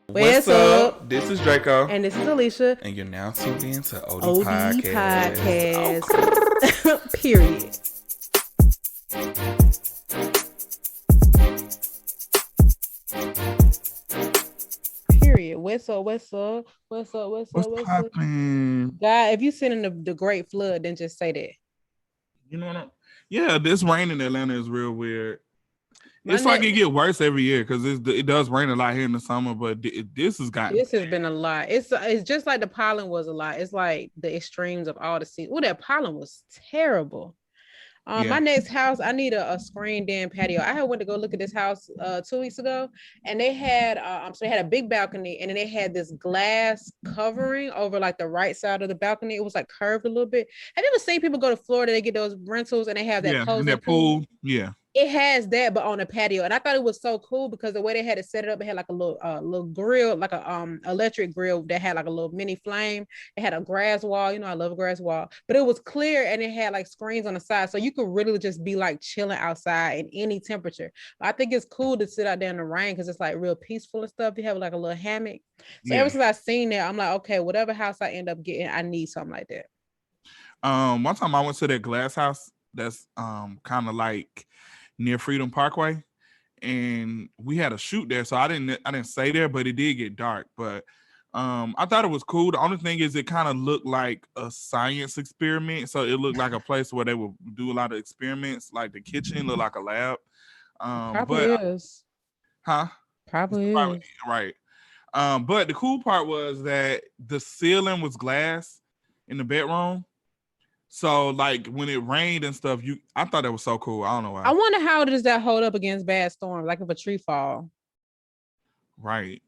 What's up? This is Draco. And this is Alicia. And you're now tuned in to OD Podcast. Oh. Period. Period. What's up? What's poppin'? God, if you seen in the Great Flood, then just say that. You know what? Yeah, this rain in Atlanta is real weird. It's like it get worse every year because it does rain a lot here in the summer, but this has been a lot. It's just like the pollen was a lot. It's like the extremes of all the seasons. Oh, that pollen was terrible. My next house, I need a screened-in patio. I had went to go look at this house 2 weeks ago, and they had so they had a big balcony, and then they had this glass covering over like the right side of the balcony. It was like curved a little bit. Have you ever seen people go to Florida? They get those rentals, and they have that closing pool. Yeah. It has that, but on a patio, and I thought it was so cool because the way they had it set it up, it had like a little grill, like a electric grill that had like a little mini flame. It had a grass wall, you know, I love a grass wall, but it was clear and it had like screens on the side, so you could really just be like chilling outside in any temperature. I think it's cool to sit out there in the rain because it's like real peaceful and stuff. You have like a little hammock. So ever since I seen that, I'm like, okay, whatever house I end up getting, I need something like that. One time I went to that glass house that's kind of like near Freedom Parkway, and we had a shoot there, so I didn't stay there, but it did get dark. But I thought it was cool. The only thing is it kind of looked like a science experiment, so it looked like a place where they would do a lot of experiments. Like the kitchen looked like a lab. Probably is. Probably is. Right. But the cool part was that the ceiling was glass in the bedroom. So, like, when it rained and stuff, I thought that was so cool. I don't know why. I wonder how does that hold up against bad storms, like if a tree fall. Right.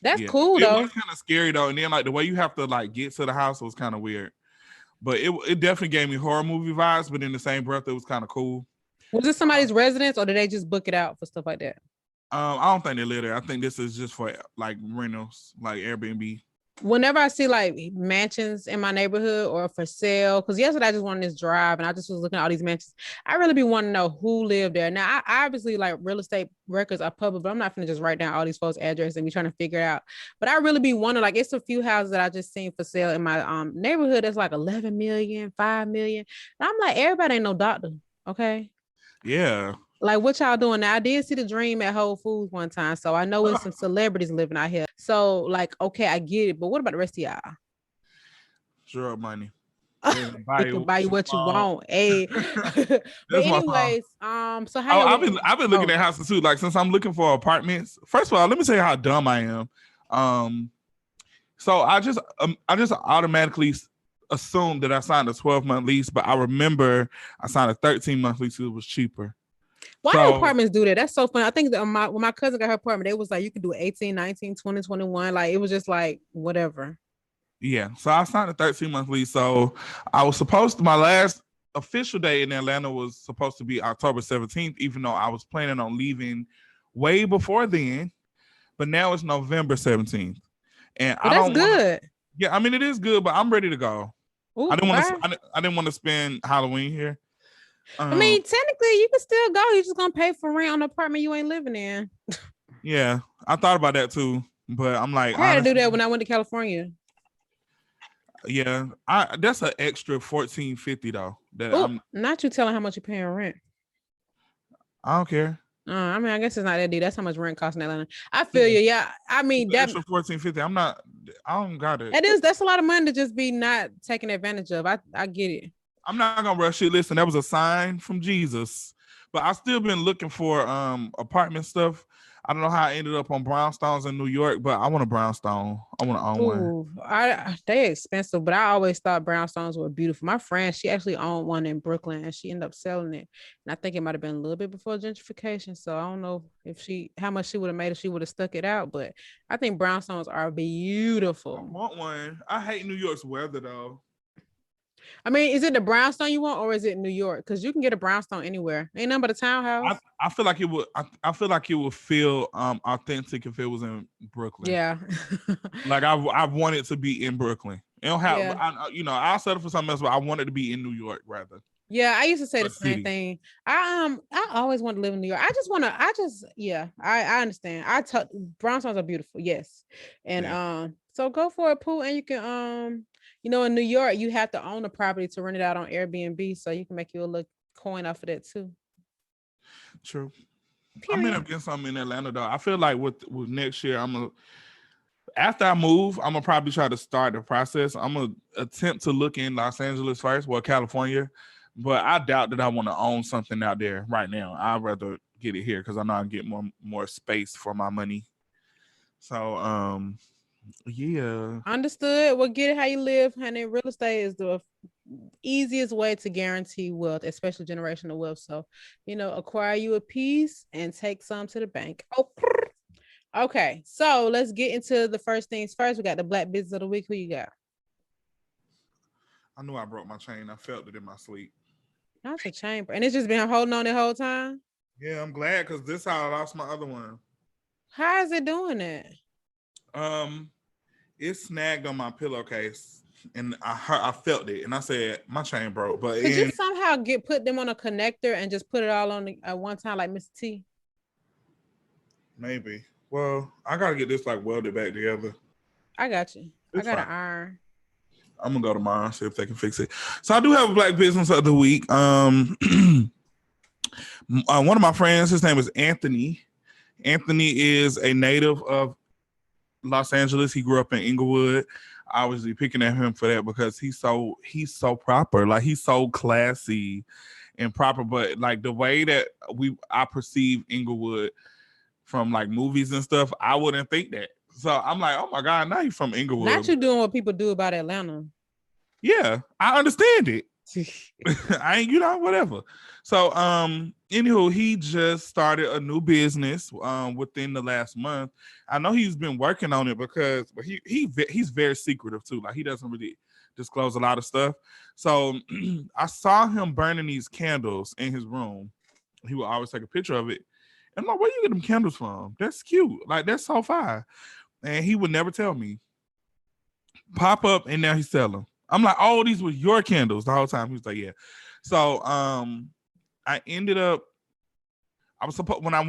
That's cool, though. It was kind of scary, though. And then, like, the way you have to, like, get to the house was kind of weird. But it definitely gave me horror movie vibes, but in the same breath, it was kind of cool. Was this somebody's residence, or did they just book it out for stuff like that? I don't think they live there. I think this is just for, like, rentals, like Airbnb. Whenever I see like mansions in my neighborhood or for sale, because yesterday I just went on this drive and I just was looking at all these mansions. I really be wanting to know who lived there. Now, I obviously like real estate records are public, but I'm not gonna just write down all these folks' addresses and be trying to figure it out. But I really be wondering, like, it's a few houses that I just seen for sale in my neighborhood that's like 11 million, 5 million. And I'm like, everybody ain't no doctor, okay? Yeah. Like, what y'all doing now? I did see the Dream at Whole Foods one time, so I know it's some celebrities living out here. So, like, okay, I get it, but what about the rest of y'all? Sure, money. They can buy you what you want. Hey. But anyways, so how I've been looking at houses too. Like, since I'm looking for apartments. First of all, let me tell you how dumb I am. So I just automatically assumed that I signed a 12-month lease, but I remember I signed a 13-month lease because it was cheaper. Why do apartments do that? That's so funny. I think that when my cousin got her apartment, they was like, you could do 18, 19, 20, 21. Like, it was just like, whatever. Yeah. So I signed a 13-month lease. So I was my last official day in Atlanta was supposed to be October 17th, even though I was planning on leaving way before then. But now it's November 17th. And that's good. Yeah, I mean, it is good, but I'm ready to go. Ooh, I didn't want to spend Halloween here. I mean, technically, you can still go. You're just gonna pay for rent on the apartment you ain't living in. Yeah, I thought about that too, but I'm like, I had to do that when I went to California. Yeah, that's an extra $14.50 though. Not you telling how much you're paying rent. I don't care. I mean, I guess it's not that deep. That's how much rent costs in Atlanta. I feel you. Yeah, I mean, that extra $14.50. I don't got it. That's a lot of money to just be not taking advantage of. I get it. I'm not gonna rush it. Listen, that was a sign from Jesus. But I still been looking for apartment stuff. I don't know how I ended up on brownstones in New York, but I want a brownstone. I want to own one. They're expensive, but I always thought brownstones were beautiful. My friend, she actually owned one in Brooklyn, and she ended up selling it. And I think it might have been a little bit before gentrification. So I don't know how much she would have made if she would have stuck it out. But I think brownstones are beautiful. I want one. I hate New York's weather though. I mean, is it the brownstone you want, or is it New York? Because you can get a brownstone anywhere. Ain't nothing but a townhouse. I feel like it would. I feel like it would feel authentic if it was in Brooklyn. Yeah. Like I want it to be in Brooklyn. It don't have. Yeah. I'll settle for something else, but I want it to be in New York rather. Yeah, I used to say the What same city? thing. I always want to live in New York. Yeah, I understand. Brownstones are beautiful, yes. And Yeah, so go for it, Pooh, and you can in New York you have to own a property to rent it out on Airbnb, so you can make you a little coin off of that too. true. I'm gonna end Period. up getting something in Atlanta though. I feel like with next year, after I move, I'm gonna probably try to start the process. I'm gonna attempt to look in Los Angeles first, well, California, but I doubt that I want to own something out there right now. I'd rather get it here because I know I can get more space for my money. So, yeah, Understood. Well, get it how you live, honey. Real estate is the easiest way to guarantee wealth, especially generational wealth. So, acquire you a piece and take some to the bank. Oh, okay. So let's get into the first things first. We got the Black Business of the Week. Who you got? I knew I broke my chain. I felt it in my sleep. Not your chamber. And it's just been holding on the whole time. Yeah, I'm glad because this how I lost my other one. How is it doing it? Um, it snagged on my pillowcase, and I felt it, and I said my chain broke. But Could you somehow put them on a connector and just put it all on at one time like Mr. T? maybe. Well, I gotta get this like welded back together. I got you. I It's got fine. an iron. I'm gonna go tomorrow and see if they can fix it. So I do have a Black Business of the Week. One of my friends, his name is Anthony. Anthony is a native of Los Angeles. He grew up in Inglewood. Obviously picking at him for that because he's so proper. Like he's so classy and proper. But like the way that I perceive Inglewood from like movies and stuff, I wouldn't think that. So I'm like, oh my God, now he's from Inglewood. Not you doing what people do about Atlanta. Yeah, I understand it. I ain't, whatever. So, anywho, he just started a new business within the last month. I know he's been working on it because he's very secretive too. Like he doesn't really disclose a lot of stuff. So I saw him burning these candles in his room. He would always take a picture of it. And I'm like, where you get them candles from? That's cute. Like that's so fire. And he would never tell me. Pop up and now he's selling. I'm like, oh, these were your candles the whole time. He was like, yeah. So I ended up. I was supposed when I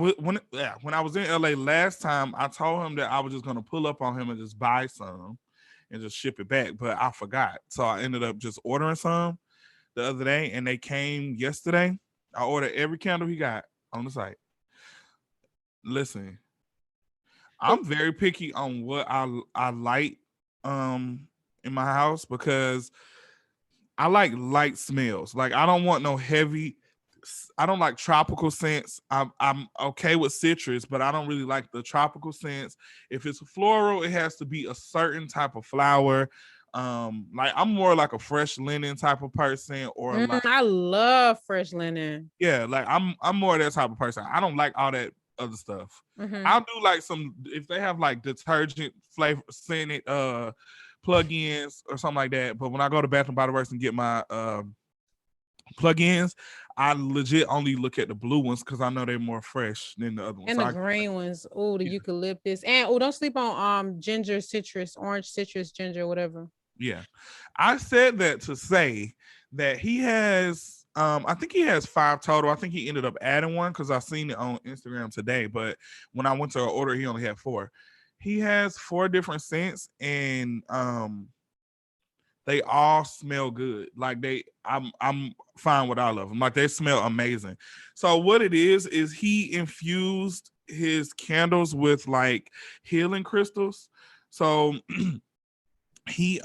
was in LA last time. I told him that I was just gonna pull up on him and just buy some and just ship it back, but I forgot. So I ended up just ordering some the other day, and they came yesterday. I ordered every candle he got on the site. Listen, I'm very picky on what I light in my house because I like light smells. Like I don't want no heavy. I don't like tropical scents. I'm okay with citrus, but I don't really like the tropical scents. If it's floral, it has to be a certain type of flower. Like I'm more like a fresh linen type of person, or like I love fresh linen. yeah, like I'm more that type of person. I don't like all that other stuff. I'll do like some if they have like detergent flavor scented plug-ins or something like that. But when I go to Bath and Body Works and get my plug-ins, I legit only look at the blue ones because I know they're more fresh than the other ones. And the green ones. Oh, the eucalyptus. And don't sleep on ginger, citrus, orange, citrus, ginger, whatever. Yeah. I said that to say that he has I think he has 5 total. I think he ended up adding one because I seen it on Instagram today. But when I went to order, he only had 4. He has 4 different scents, and they all smell good. Like I'm fine with all of them. Like they smell amazing. So what it is he infused his candles with like healing crystals. So he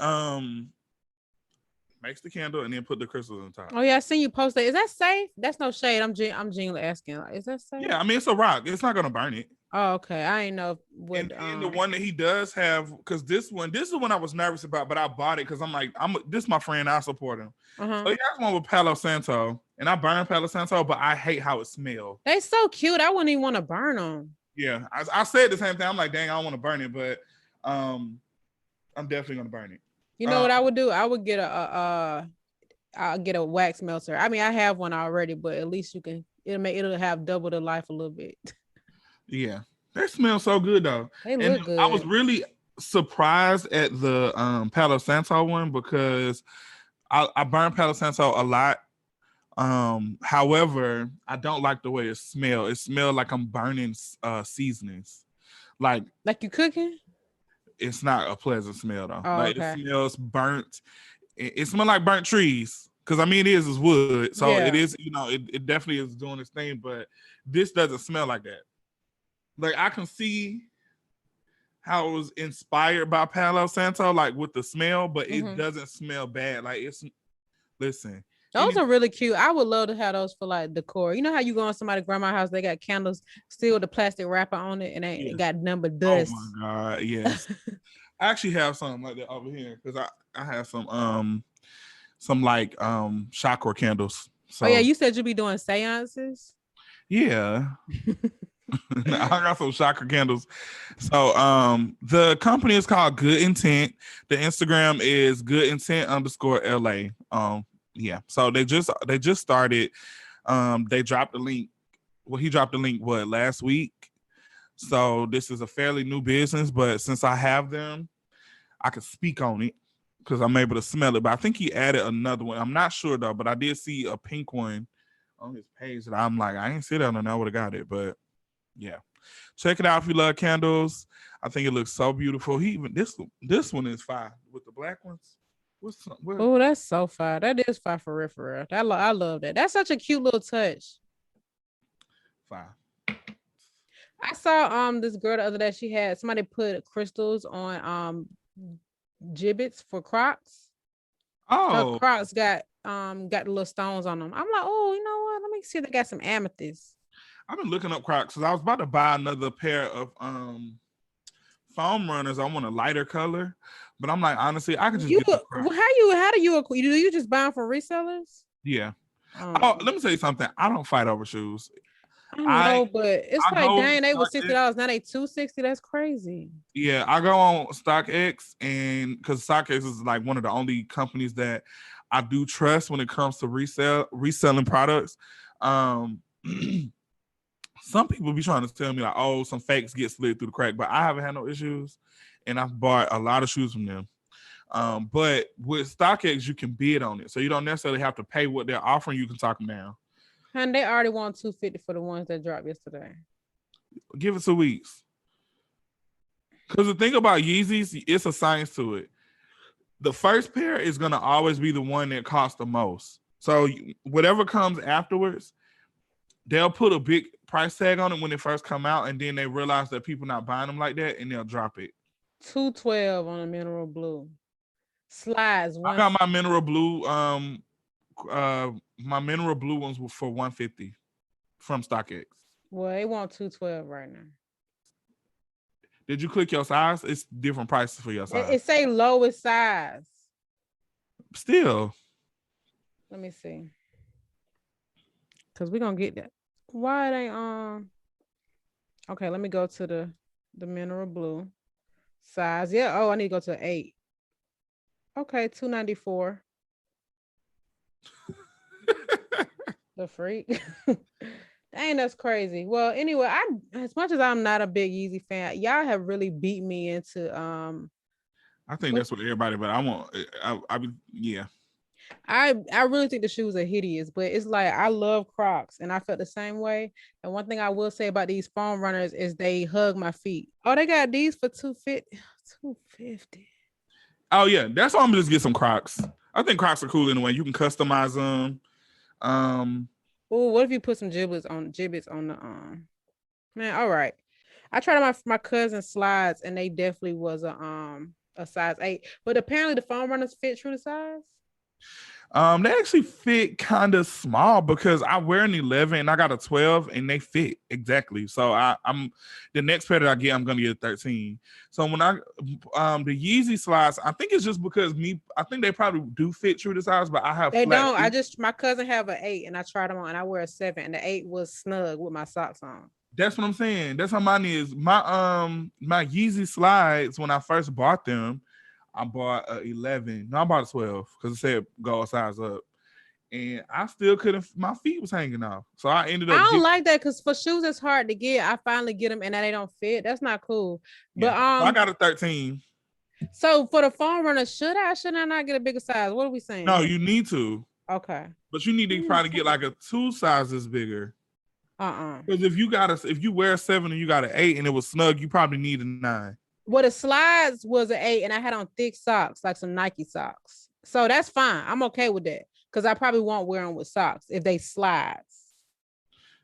makes the candle and then put the crystals on top. Oh yeah, I seen you post that. Is that safe? That's no shade. I'm genuinely asking. Like, is that safe? Yeah, I mean it's a rock. It's not gonna burn it. Oh, okay. I ain't know what. And the one that he does have, because this is the one I was nervous about, but I bought it because I'm like, this is my friend. I support him. So he has one with Palo Santo, and I burn Palo Santo, but I hate how it smells. They so cute. I wouldn't even want to burn them. Yeah, I said the same thing. I'm like, dang, I don't want to burn it, but I'm definitely gonna burn it. You know what I would do? I would get I'll get a wax melter. I mean, I have one already, but at least it'll have double the life a little bit. Yeah, they smell so good though. They look good. I was really surprised at the Palo Santo one because I burn Palo Santo a lot, However, I don't like the way it smells. It smells like I'm burning seasonings. Like Like you cooking? it's not a pleasant smell though. Oh, Like it okay. smells burnt. It smells like burnt trees. Cause I mean it is wood. So it Yeah. is, it definitely is doing its thing, but this doesn't smell like that. Like I can see how it was inspired by Palo Santo, like with the smell, but it doesn't smell bad. Like it's listen. Those are really cute. I would love to have those for like decor. You know how you go on somebody's grandma's house, they got candles still with the plastic wrapper on it and it got number dust. Oh my God, yes. I actually have something like that over here because I have some like chakra candles. So oh yeah, you said you'd be doing seances. Yeah. I got some chakra candles. So the company is called Good Intent. The Instagram is goodintent_LA. Yeah. So they just started. They dropped the link. Well, he dropped the link last week. So this is a fairly new business, but since I have them, I can speak on it because I'm able to smell it. But I think he added another one. I'm not sure though, but I did see a pink one on his page that I'm like, I ain't see that and I would have got it. But yeah, check it out if you love candles. I think it looks so beautiful. He even this one is fire with the black ones. Oh, that's so fire. That is fire for real. I love that. That's such a cute little touch. Fire. I saw this girl the other day. She had somebody put crystals on gibbets for Crocs. Oh, her Crocs got the little stones on them. I'm like, oh, you know what? Let me see if they got some amethyst. I've been looking up Crocs because I was about to buy another pair of foam runners. I want a lighter color, but I'm like, honestly, I could just get the Crocs. How do you just buy them from resellers? Yeah. Oh, let me tell you something. I don't fight over shoes. I know, but it's like, dang, they was $60. Now they $260. That's crazy. Yeah, I go on StockX, and because StockX is like one of the only companies that I do trust when it comes to reselling products. Some people be trying to tell me like, oh, some fakes get slid through the crack, but I haven't had no issues, and I've bought a lot of shoes from them. But with StockX, you can bid on it, so you don't necessarily have to pay what they're offering. You can talk them down. And they already want $250 for the ones that dropped yesterday. Give it 2 weeks. Because the thing about Yeezys, it's a science to it. The first pair is going to always be the one that costs the most. So whatever comes afterwards, they'll put a big price tag on it when they first come out, and then they realize that people not buying them like that, and they'll drop it. $212 on a mineral blue. Slides. I got my mineral blue. My mineral blue ones were for $150 from StockX. Well, they want $212 right now. Did you click your size? It's different prices for your size. It say lowest size. Still. Let me see. Cause we're gonna get that. Why they okay, let me go to the mineral blue size. Yeah. Oh, I need to go to 8. Okay, $294. The freak. Dang, that's crazy. Well, anyway, as much as I'm not a big Yeezy fan, y'all have really beat me into I think that's what everybody, but yeah. I really think the shoes are hideous, but it's like I love Crocs and I felt the same way. And one thing I will say about these foam runners is they hug my feet. Oh, they got these for $250. Oh yeah, that's why I'm gonna just get some Crocs. I think Crocs are cool anyway. You can customize them. Oh, what if you put some giblets on the man? All right. I tried my cousin's slides and they definitely was a size 8, but apparently the foam runners fit true to size. They actually fit kind of small because I wear an 11 and I got a 12 and they fit exactly. So I'm the next pair that I get, I'm gonna get a 13. So when the Yeezy slides, I think it's just because I think they probably do fit true to size, but I have they don't. My cousin have an 8 and I tried them on and I wear a 7 and the 8 was snug with my socks on. That's what I'm saying. That's how mine is. My Yeezy slides when I first bought them, I bought a 11. No, I bought a 12 because it said go a size up. And I still couldn't, my feet was hanging off. So I ended up. I don't like that because for shoes, it's hard to get. I finally get them and now they don't fit. That's not cool. Yeah. But I got a 13. So for the foam runner, should I not get a bigger size? What are we saying? No, you need to. Okay. But you need to probably get like a 2 sizes bigger. Uh-uh. Because if you wear a 7 and you got an 8 and it was snug, you probably need a 9. Well, the slides was an 8, and I had on thick socks, like some Nike socks. So that's fine. I'm okay with that because I probably won't wear them with socks if they slides.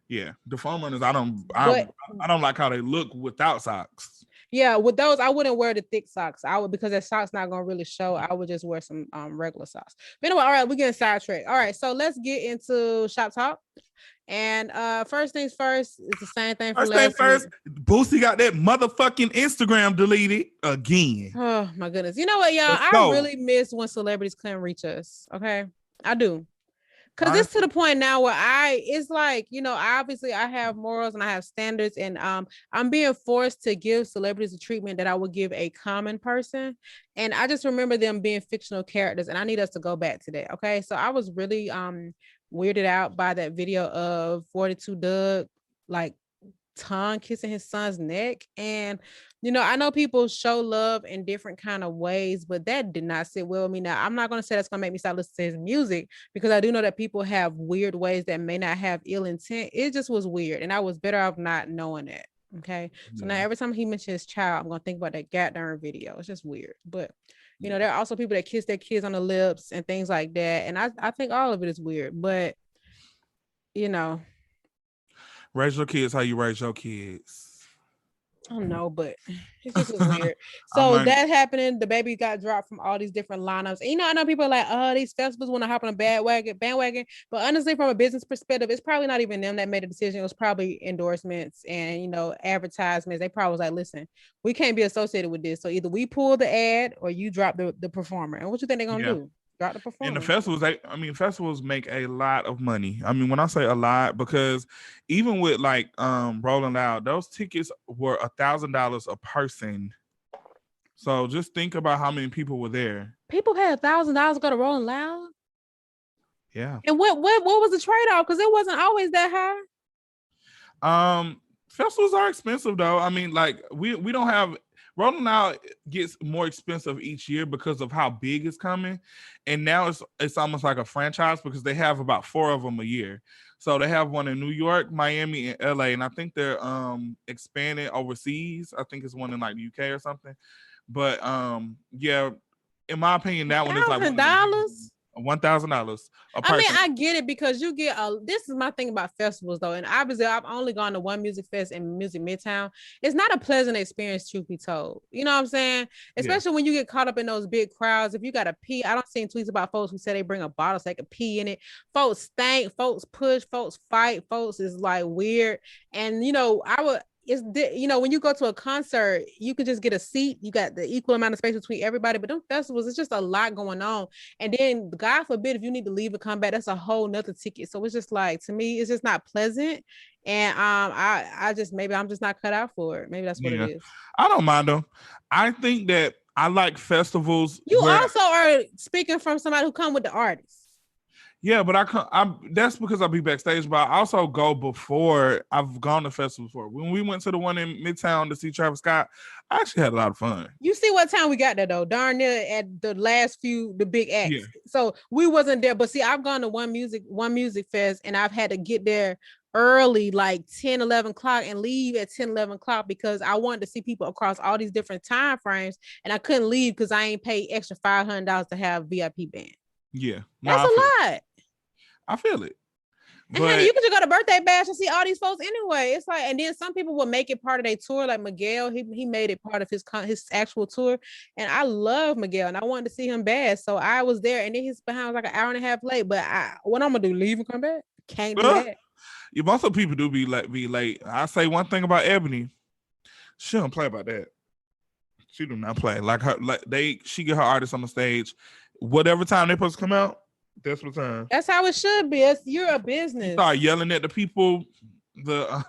Yeah, the foam runners, I But don't like how they look without socks. yeah, with those, I wouldn't wear the thick socks. I would, because that sock's not gonna really show. I would just wear some regular socks. But anyway, all right, we're getting sidetracked. All right, so let's get into shop talk. And first things first, it's the same thing for First thing last first, week. Boosie got that motherfucking Instagram deleted again. Oh my goodness. You know what, y'all? I really miss when celebrities couldn't reach us. Okay. I do. Because it's to the point now where it's like, you know, obviously I have morals and I have standards, and I'm being forced to give celebrities the treatment that I would give a common person. And I just remember them being fictional characters, and I need us to go back to that. Okay. So I was really weirded out by that video of 42 Dugg, like, tongue kissing his son's neck. And you know, I know people show love in different kind of ways, but that did not sit well with me. Now, I'm not going to say that's going to make me stop listening to his music, because I do know that people have weird ways that may not have ill intent. It just was weird, and I was better off not knowing that. Okay. So now every time he mentions his child, I'm going to think about that goddamn video. It's just weird. But you know, there are also people that kiss their kids on the lips and things like that. And I think all of it is weird, but you know, raise your kids how you raise your kids. I don't know, but it's just weird. So that happening, the baby got dropped from all these different lineups. And, you know, I know people are like, oh, these festivals want to hop on a bandwagon. But honestly, from a business perspective, it's probably not even them that made a decision. It was probably endorsements and, you know, advertisements. They probably was like, listen, we can't be associated with this. So either we pull the ad or you drop the performer. And what you think they're going to do? Drop the performer. And the festivals, festivals make a lot of money. I mean, when I say a lot, because even with like Rolling Loud, those tickets were $1,000 a person. So just think about how many people were there. People had $1,000 to go to Rolling Loud. Yeah. And what was the trade-off? Because it wasn't always that high. Festivals are expensive though. I mean, like we don't have. Rolling Loud gets more expensive each year because of how big it's coming. And now it's almost like a franchise because they have about 4 of them a year. So they have one in New York, Miami, and LA. And I think they're expanding overseas. I think it's one in like the UK or something. But yeah, in my opinion, that one is like $1,000. $1,000 a person. I mean, I get it because you get this is my thing about festivals though, and obviously I've only gone to one music fest in Music Midtown. It's not a pleasant experience, truth be told. You know what I'm saying? Especially when you get caught up in those big crowds. If you gotta pee, I don't see tweets about folks who say they bring a bottle so they can pee in it. Folks stank, folks push, folks fight, folks is like weird. And you know, you know, when you go to a concert, you can just get a seat. You got the equal amount of space between everybody. But them festivals, it's just a lot going on. And then, God forbid, if you need to leave and come back, that's a whole nother ticket. So it's just like, to me, it's just not pleasant. And I just, maybe I'm just not cut out for it. Maybe that's what it is. I don't mind them. I think that I like festivals. You also are speaking from somebody who come with the artists. Yeah, but that's because I'll be backstage, but I also go before. I've gone to festivals before. When we went to the one in Midtown to see Travis Scott, I actually had a lot of fun. You see what time we got there though? Darn near at the last few, the big acts. Yeah. So we wasn't there, but see, I've gone to one music fest and I've had to get there early, like 10, 11 o'clock and leave at 10, 11 o'clock because I wanted to see people across all these different time frames. And I couldn't leave because I ain't paid extra $500 to have VIP band. Yeah. That's a lot. I feel it. But honey, you can just go to birthday bash and see all these folks anyway. It's like, and then some people will make it part of their tour, like Miguel. He made it part of his actual tour, and I love Miguel, and I wanted to see him bad, so I was there. And then his behind was like an hour and a half late. But what I'm gonna do? Leave and come back? Can't do that. Yeah, most of people do be late. I say one thing about Ebony, she don't play about that. She do not play she get her artists on the stage, whatever time they supposed to come out. That's what time. That's how it should be. You're a business. Start yelling at the people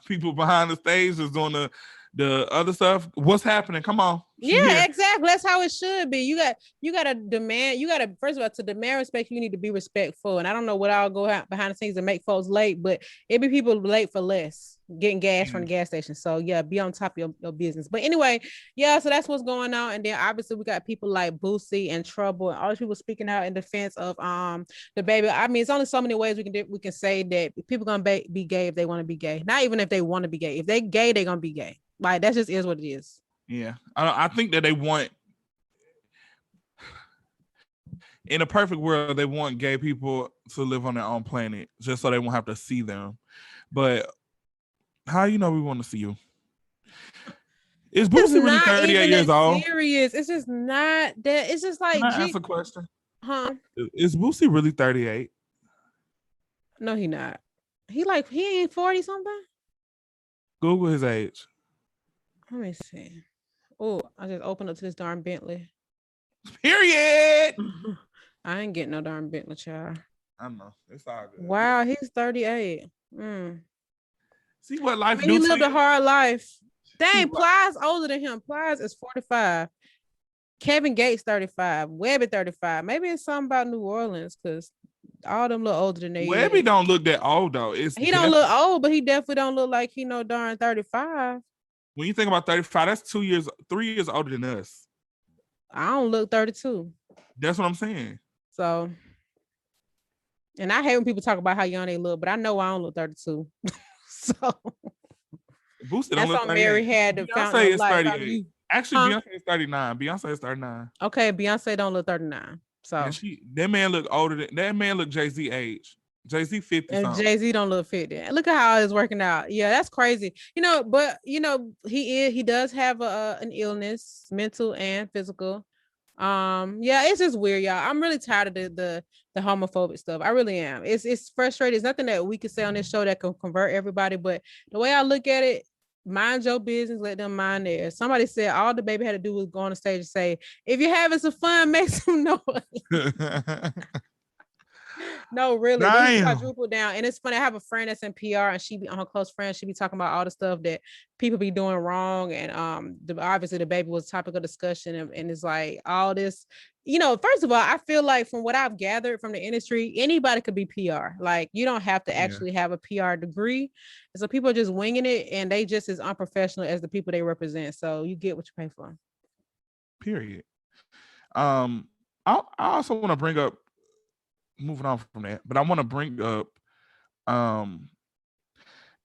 people behind the stage is doing the other stuff. What's happening? Come on. Yeah, exactly. That's how it should be. You got to demand. You got to, first of all, to demand respect, you need to be respectful. And I don't know what I'll go out behind the scenes and make folks late, but it be people late for less. getting gas from the gas station. So yeah, be on top of your business. But anyway, yeah, so that's what's going on. And then obviously we got people like Boosie and Trouble and all these people speaking out in defense of the baby. I mean, it's only so many ways we can say that people gonna be gay if they want to be gay. Not even if they want to be gay. If they gay, they're gonna be gay. Like that just is what it is. Yeah. I think that they want, in a perfect world, they want gay people to live on their own planet just so they won't have to see them. But how we want to see you? Is Boosie really 38 years old? Serious. It's just not that. It's just like. Can I ask a question? Huh? Is Boosie really 38? No, he not. He ain't 40 something. Google his age. Let me see. Oh, I just opened up to this darn Bentley. Period. I ain't getting no darn Bentley, child. I know. It's all good. Wow, he's 38. See what life he lived a hard life. Dang, Plies older than him. Plies is 45. Kevin Gates 35. Webby 35. Maybe it's something about New Orleans because all them look older than they. Webby don't look that old though. He don't look old, but he definitely don't look like he no darn 35. When you think about 35, that's 3 years older than us. I don't look 32. That's what I'm saying. So, and I hate when people talk about how young they look, but I know I don't look 32. So, Boosie don't look 38. Mary had the Beyonce is 38. Actually, Beyonce is 39. Beyonce is 39. Okay, Beyonce don't look 39. So that man look older than that man look Jay-Z age. Jay-Z 50 and Jay-Z don't look 50. Look at how it's working out. Yeah, that's crazy. But he does have an illness, mental and physical. Yeah, it's just weird, y'all. I'm really tired of the homophobic stuff. I really am. It's frustrating. It's nothing that we can say on this show that can convert everybody, but the way I look at it, mind your business, let them mind theirs. Somebody said all the baby had to do was go on the stage and say, if you're having some fun, make some noise. No, really, they quadruple down. And it's funny, I have a friend that's in PR and she be on her close friend, she be talking about all the stuff that people be doing wrong. And obviously the baby was topic of discussion, and it's like all this, first of all, I feel like from what I've gathered from the industry, anybody could be PR. Like you don't have to actually have a PR degree. And so people are just winging it, and they just as unprofessional as the people they represent. So you get what you pay for. Period. I also want to bring up, moving on from that, but I want to bring up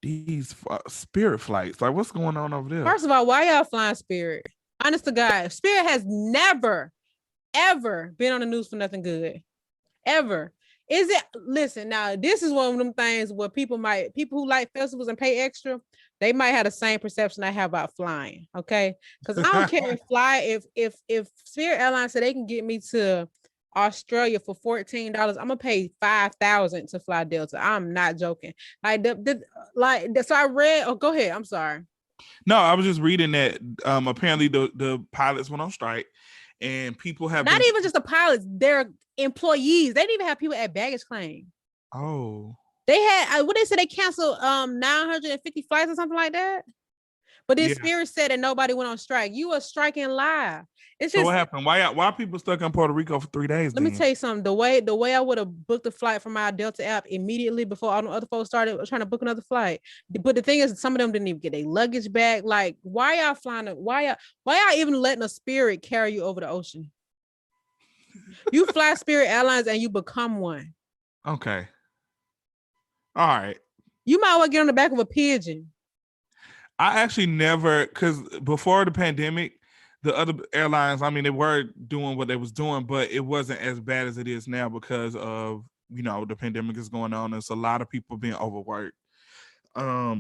these Spirit flights. Like, what's going on over there? First of all, why y'all flying Spirit? Honest to God, Spirit has never, ever been on the news for nothing good. Ever. Is it? Listen, now this is one of them things where people who like festivals and pay extra, they might have the same perception I have about flying. Okay, because I don't care if Spirit Airlines said they can get me to Australia for $14, I'm gonna pay $5,000 to fly Delta. I'm not joking. So I read. Oh, go ahead. I'm sorry. No, I was just reading that apparently the pilots went on strike, and people have not even just the pilots, their employees. They didn't even have people at baggage claim. Oh, they had what they said, they canceled 950 flights or something like that. But then Spirit said that nobody went on strike. You were striking live. It's just, so what happened? Why are people stuck in Puerto Rico for 3 days? Let me tell you something. The way I would have booked a flight from my Delta app immediately before all the other folks started trying to book another flight. But the thing is, some of them didn't even get their luggage back. Like, why y'all flying? Why y'all even letting a Spirit carry you over the ocean? You fly Spirit Airlines and you become one. Okay. All right. You might well get on the back of a pigeon. I actually never, because before the pandemic, the other airlines, I mean, they were doing what they was doing, but it wasn't as bad as it is now because of, the pandemic is going on. There's a lot of people being overworked. I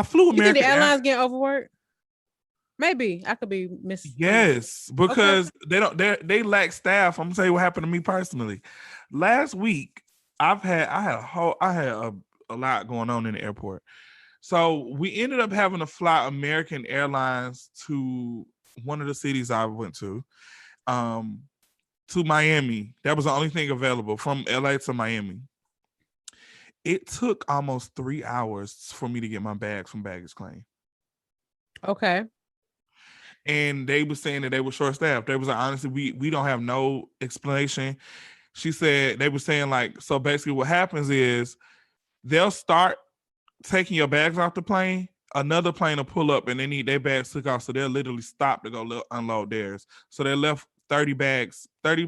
flew American. You think the airlines getting overworked? Maybe I could be missing. Yes, because they lack staff. I'm gonna tell you what happened to me personally. Last week, I had a lot going on in the airport. So we ended up having to fly American Airlines to one of the cities I went to Miami. That was the only thing available from LA to Miami. It took almost 3 hours for me to get my bags from baggage claim. Okay. And they were saying that they were short-staffed. They was like, honestly, we don't have no explanation. She said, they were saying like, so basically what happens is they'll start taking your bags off the plane, another plane will pull up and they need their bags took off. So they'll literally stop to go unload theirs. So they left 30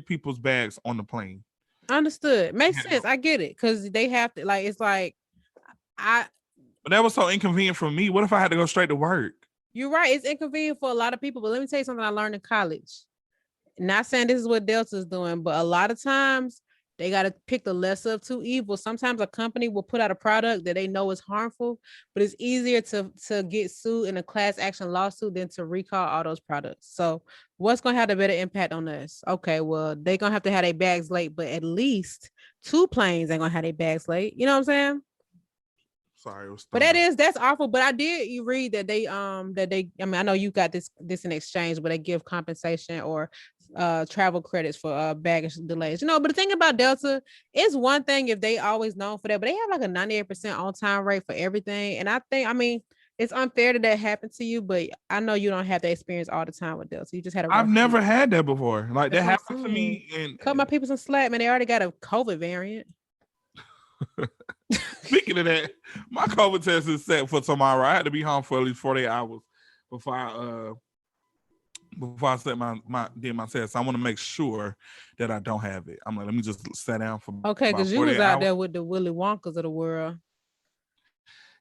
people's bags on the plane. Understood. Makes sense. I get it. Because they have to, like, it's like, but that was so inconvenient for me. What if I had to go straight to work? You're right. It's inconvenient for a lot of people. But let me tell you something I learned in college. Not saying this is what Delta's doing, but a lot of times they got to pick the lesser of two evils. Sometimes a company will put out a product that they know is harmful, but it's easier to get sued in a class action lawsuit than to recall all those products. So what's going to have the better impact on us? Okay, well, they're going to have their bags late, but at least 2 planes ain't going to have their bags late. You know what I'm saying? Sorry, it was but that's awful. But I did you read that they I mean, I know you got this in exchange, but they give compensation or travel credits for baggage delays. But the thing about Delta is one thing if they always known for that, but they have like a 98% on time rate for everything. And I mean, it's unfair that happened to you, but I know you don't have that experience all the time with Delta. You just had a I've never had that before. Like that happened to me. And cut my people some slack, man. They already got a COVID variant. Speaking of that, my COVID test is set for tomorrow. I had to be home for at least 48 hours before I set did my test. So I want to make sure that I don't have it. I'm like, let me just sit down for because you was out there with the Willy Wonkas of the world.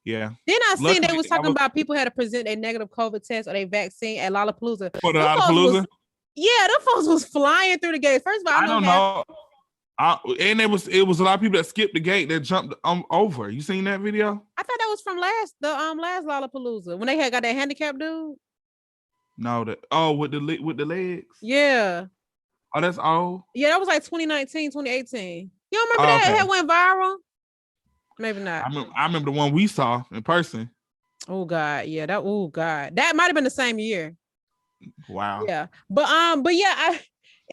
Yeah. Then I seen they was talking about people had to present a negative COVID test or a vaccine at Lollapalooza. For the Lollapalooza? Them folks was flying through the gate. First of all, I don't know. And it was a lot of people that skipped the gate that jumped over. You seen that video? I thought that was from last Lollapalooza when they had got that handicapped dude. No, with the legs. Yeah. Oh, that's old. Yeah, that was like 2019, 2018. You don't remember that? Okay. It went viral. Maybe not. I remember the one we saw in person. Oh God, yeah. That might have been the same year. Wow. Yeah, but yeah,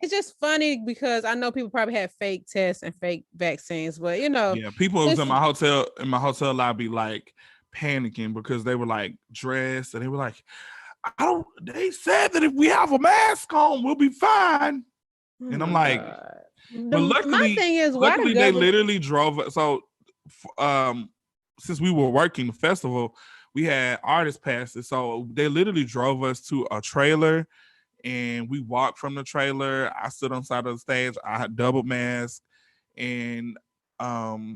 it's just funny because I know people probably had fake tests and fake vaccines, but yeah, people was in my hotel lobby like panicking because they were like dressed and they were like, they said that if we have a mask on, we'll be fine. And I'm like, but luckily, my thing is, luckily they literally drove. So, since we were working the festival, we had artist passes. So they literally drove us to a trailer and we walked from the trailer. I stood on the side of the stage. I had double mask and Flo.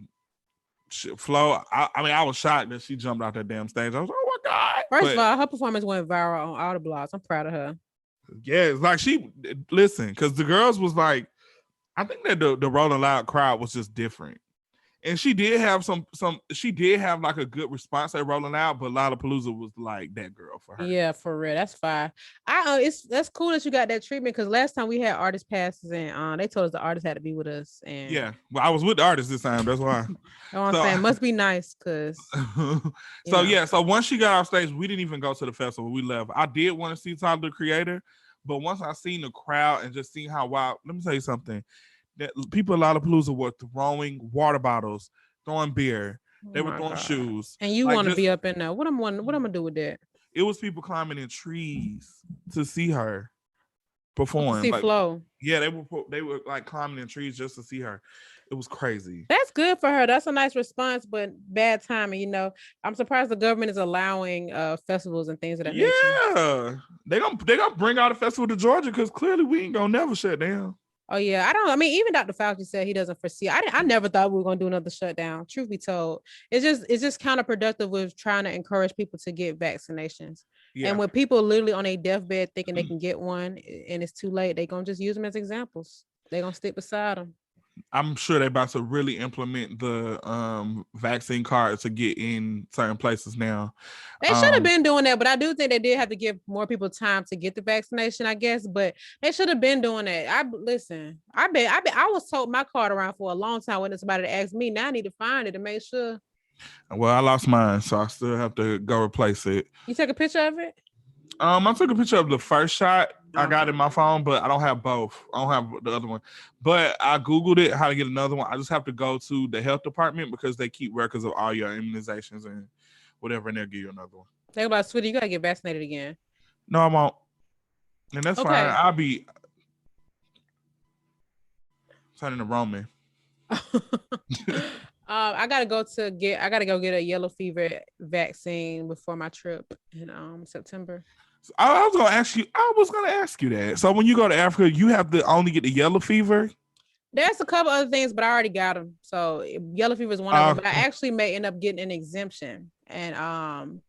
I was shocked that she jumped out that damn stage. I was like, oh my God. First of all, her performance went viral on all the blogs. I'm proud of her. Yeah, it's like because the girls was like, I think that the Rolling Loud crowd was just different. And she did have she did have like a good response at Rolling Out, but Lollapalooza was like that girl for her. Yeah, for real. That's fine. That's cool that you got that treatment because last time we had artist passes and they told us the artist had to be with us. And yeah, well, I was with the artist this time. That's why. I'm saying must be nice because so once she got off stage, we didn't even go to the festival. We left. I did want to see Tyler the Creator, but once I seen the crowd and just seeing how wild, let me tell you something. That people at Lollapalooza were throwing water bottles, throwing beer. They were throwing shoes. And you want to be up in there. What I'm gonna do with that? It was people climbing in trees to see her perform. See Flo. Yeah, they were like climbing in trees just to see her. It was crazy. That's good for her. That's a nice response, but bad timing. I'm surprised the government is allowing festivals and things of that nature. Yeah, they gonna bring out a festival to Georgia because clearly we ain't gonna never shut down. Oh yeah, even Dr. Fauci said he doesn't foresee. I never thought we were gonna do another shutdown. Truth be told, it's just counterproductive with trying to encourage people to get vaccinations. Yeah. And when people literally on a deathbed thinking they can get one and it's too late, they gonna just use them as examples. They gonna stick beside them. I'm sure they're about to really implement the vaccine card to get in certain places now. They should have been doing that, but I do think they did have to give more people time to get the vaccination, I guess. But they should have been doing that. I was told my card around for a long time when somebody asked me. Now I need to find it to make sure. Well, I lost mine, so I still have to go replace it. You took a picture of it? I took a picture of the first shot I got in my phone, but I don't have both. I don't have the other one. But I Googled it, how to get another one. I just have to go to the health department because they keep records of all your immunizations and whatever, and they'll give you another one. Think about it, sweetie. You got to get vaccinated again. No, I won't. And that's fine. I'll be turning to Roman. I gotta go get a yellow fever vaccine before my trip in September. I was gonna ask you that. So when you go to Africa, you have to only get the yellow fever. There's a couple other things, but I already got them. So yellow fever is one of them. But I Okay. actually may end up getting an exemption, and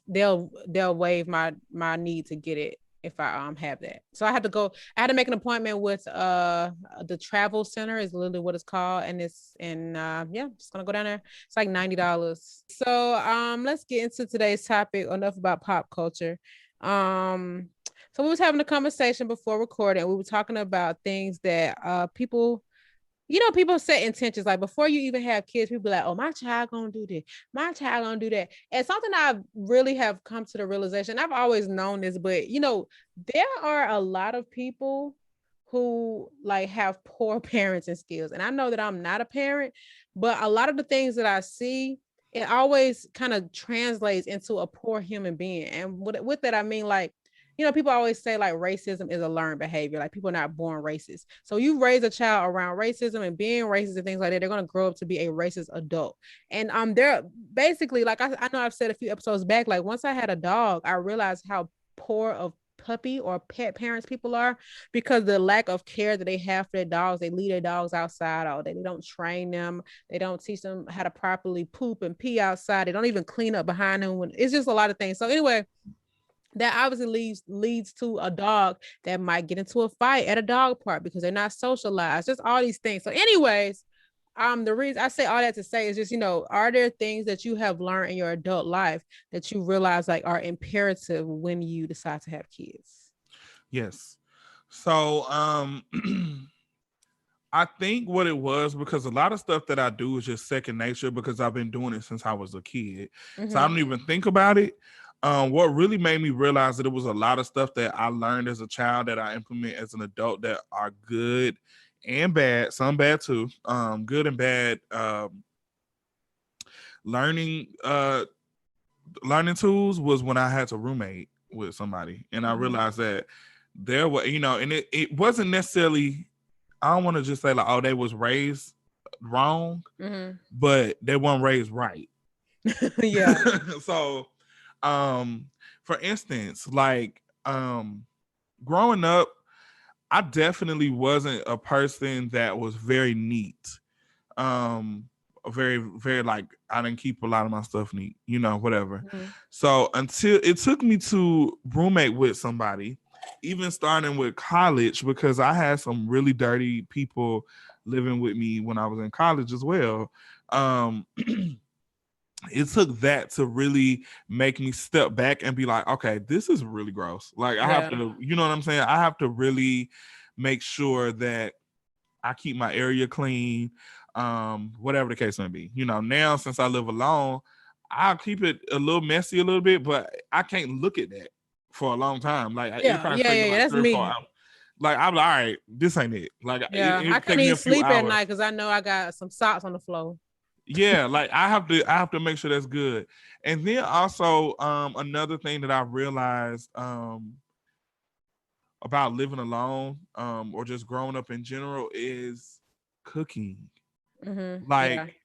they'll waive my need to get it if I have that. So I had to go. I had to make an appointment with the travel center is literally what it's called, and it's yeah, just gonna go down there. It's like $90. So let's get into today's topic. Enough about pop culture. Um, so we was having a conversation before recording. We were talking about things that people people set intentions like before you even have kids, people be like, oh, my child gonna do this, my child gonna do that. And something I really have come to the realization, I've always known this, but there are a lot of people who like have poor parenting skills. And I know that I'm not a parent, but a lot of the things that I see, it always kind of translates into a poor human being. And with that, I mean, like, people always say like racism is a learned behavior. Like people are not born racist. So you raise a child around racism and being racist and things like that, they're gonna grow up to be a racist adult. And they're basically like I know I've said a few episodes back. Like once I had a dog, I realized how poor of puppy or pet parents people are because the lack of care that they have for their dogs. They leave their dogs outside all day. They don't train them. They don't teach them how to properly poop and pee outside. They don't even clean up behind them. It's just a lot of things. So anyway, that obviously leads to a dog that might get into a fight at a dog park because they're not socialized. Just all these things. So, anyways, the reason I say all that to say is just, are there things that you have learned in your adult life that you realize like are imperative when you decide to have kids? Yes. So I think what it was because a lot of stuff that I do is just second nature because I've been doing it since I was a kid. So I don't even think about it. What really made me realize that it was a lot of stuff that I learned as a child that I implement as an adult that are good and bad, some bad too. Good and bad learning learning tools was when I had to roommate with somebody and I realized that there were, and it wasn't necessarily, I don't want to just say like, oh, they was raised wrong, but they weren't raised right. Yeah. So for instance, like growing up, I definitely wasn't a person that was very neat. Very, very like I didn't keep a lot of my stuff neat, whatever. So until it took me to roommate with somebody, even starting with college, because I had some really dirty people living with me when I was in college as well. It took that to really make me step back and be like, okay, this is really gross. Like I have to, you know what I'm saying? I have to really make sure that I keep my area clean, whatever the case may be. Now since I live alone, I'll keep it a little messy a little bit, but I can't look at that for a long time. Like it probably take me like that's 3 or 4 me. hours. Like I'm like, all right, this ain't it. Like I it couldn't take me even a few sleep at hours. night because I know I got some socks on the floor. Yeah, like I have to make sure that's good. And then also another thing that I realized about living alone or just growing up in general is cooking. Like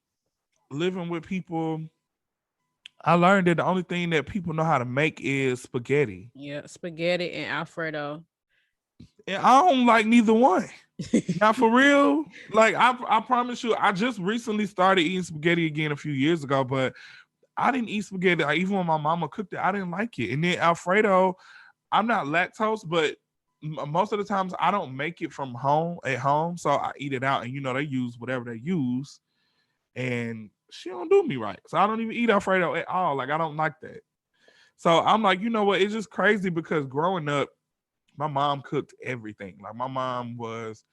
living with people, I learned that the only thing that people know how to make is spaghetti. Yeah, spaghetti and Alfredo. And I don't like neither one. Not for real. Like I promise you, I just recently started eating spaghetti again a few years ago, but I didn't eat spaghetti. Like, even when my mama cooked it, I didn't like it. And then Alfredo, I'm not lactose, but most of the times I don't make it from home at home, so I eat it out. And they use whatever they use, and she don't do me right, so I don't even eat Alfredo at all. Like I don't like that. So I'm like, you know what? It's just crazy because growing up, my mom cooked everything. Like my mom was,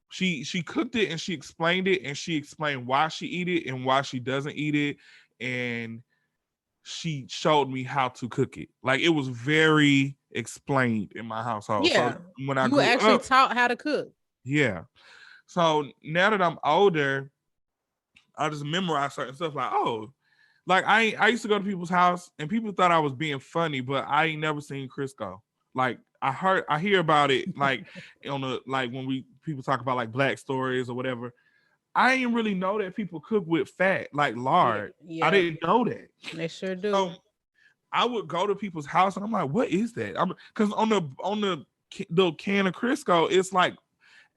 she cooked it and she explained it and she explained why she eat it and why she doesn't eat it, and she showed me how to cook it. Like it was very explained in my household. Yeah. So when I You were grew actually up, taught how to cook. yeah. So now that I'm older, I just memorize certain stuff. Like, oh, like I used to go to people's house and people thought I was being funny, but I ain't never seen Crisco. Like I hear about it like on the like when people talk about like black stories or whatever. I didn't really know that people cook with fat, like lard. I Yeah, didn't know that. they sure do. So I would go to people's house and I'm like, what is that? Because on the little can of Crisco, it's like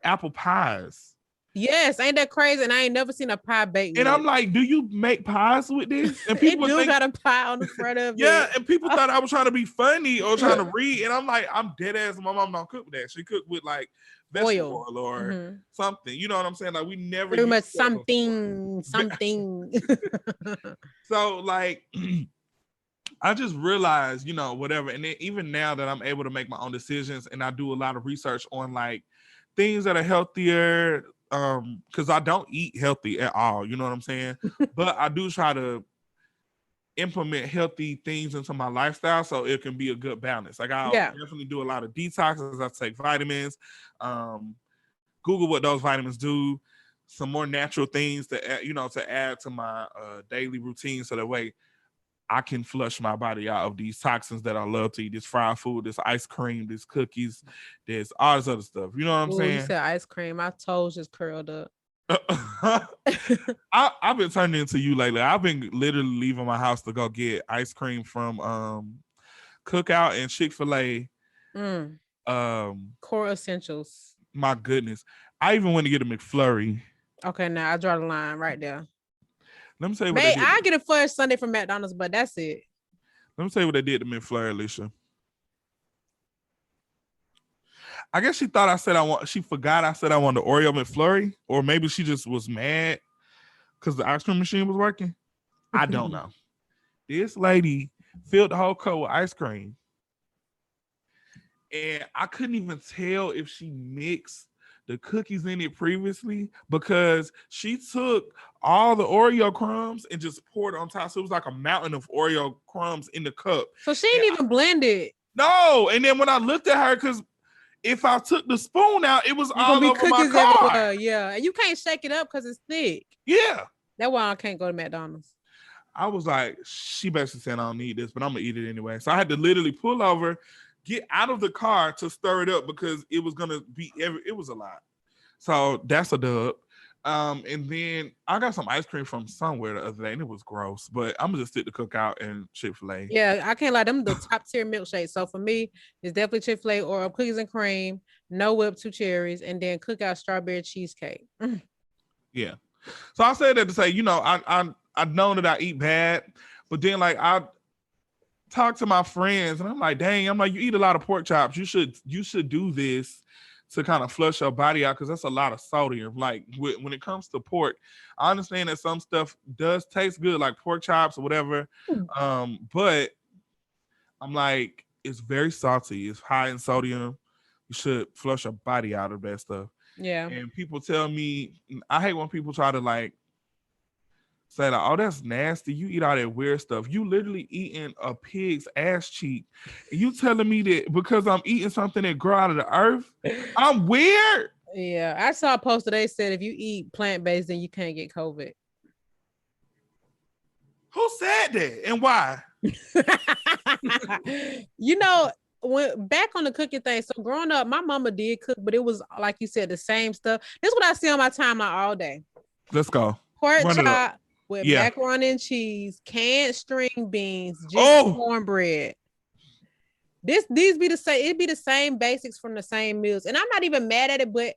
apple pies. Yes, ain't that crazy? And I ain't never seen a pie baked And with I'm it. like, do you make pies with this? And It people do think, got a pie on the front of yeah, it. and people thought I was trying to be funny or trying to read. And I'm like, I'm dead ass. My mom don't cook with that. She cooked with like vegetable oil or something. You know what I'm saying? Like we never Very used much that something. So like I just realized, whatever. And then even now that I'm able to make my own decisions and I do a lot of research on like things that are healthier, because I don't eat healthy at all, you know what I'm saying? But I do try to implement healthy things into my lifestyle so it can be a good balance. Like I'll definitely do a lot of detoxes. I take vitamins, Google what those vitamins do, some more natural things to add to my daily routine so that way I can flush my body out of these toxins that I love to eat. This fried food, this ice cream, this cookies, this all this other stuff. You know what I'm saying? You said ice cream. My toes just curled up. I've been turning into you lately. I've been literally leaving my house to go get ice cream from Cookout and Chick-fil-A. Core essentials. My goodness. I even went to get a McFlurry. Okay, now I draw the line right there. Let me tell you what they did. I get a fudge sundae from McDonald's, but that's it. Let me tell you what they did to McFlurry, Alicia. I guess she thought she forgot I said I wanted the Oreo McFlurry, or maybe she just was mad because the ice cream machine was working. I don't know. This lady filled the whole cup with ice cream. And I couldn't even tell if she mixed the cookies in it previously because she took all the Oreo crumbs and just poured it on top. So it was like a mountain of Oreo crumbs in the cup. So she didn't even blend it. No. And then when I looked at her, because if I took the spoon out, it was all over my car. Everywhere. Yeah. And you can't shake it up because it's thick. Yeah. That's why I can't go to McDonald's. I was like, she basically said, I don't need this, but I'm going to eat it anyway. So I had to literally pull over, get out of the car to stir it up because it was going to be, it was a lot. So that's a dub. And then I got some ice cream from somewhere the other day and it was gross, but I'm going to just stick to Cookout and Chick-fil-A. Yeah, I can't lie. Them the top tier milkshakes. So for me, it's definitely Chick-fil-A or cookies and cream, no whip, 2 cherries, and then Cookout strawberry cheesecake. Yeah. So I said that to say, I know that I eat bad, but then like I talk to my friends and I'm like, dang, you eat a lot of pork chops. You should do this to kind of flush your body out because that's a lot of sodium. Like when it comes to pork, I understand that some stuff does taste good, like pork chops or whatever. But I'm like, it's very salty. It's high in sodium. You should flush your body out of that stuff. Yeah. And people tell me, I hate when people try to like say like, oh, that's nasty. You eat all that weird stuff. You literally eating a pig's ass cheek. And you telling me that because I'm eating something that grew out of the earth, I'm weird? Yeah. I saw a post today said if you eat plant-based, then you can't get COVID. Who said that and why? When back on the cooking thing, so growing up, my mama did cook, but it was like you said, the same stuff. This is what I see on my timeline all day. Let's go. Pork chop with macaroni and cheese, canned string beans, cornbread. These be the same. It'd be the same basics from the same meals, and I'm not even mad at it, but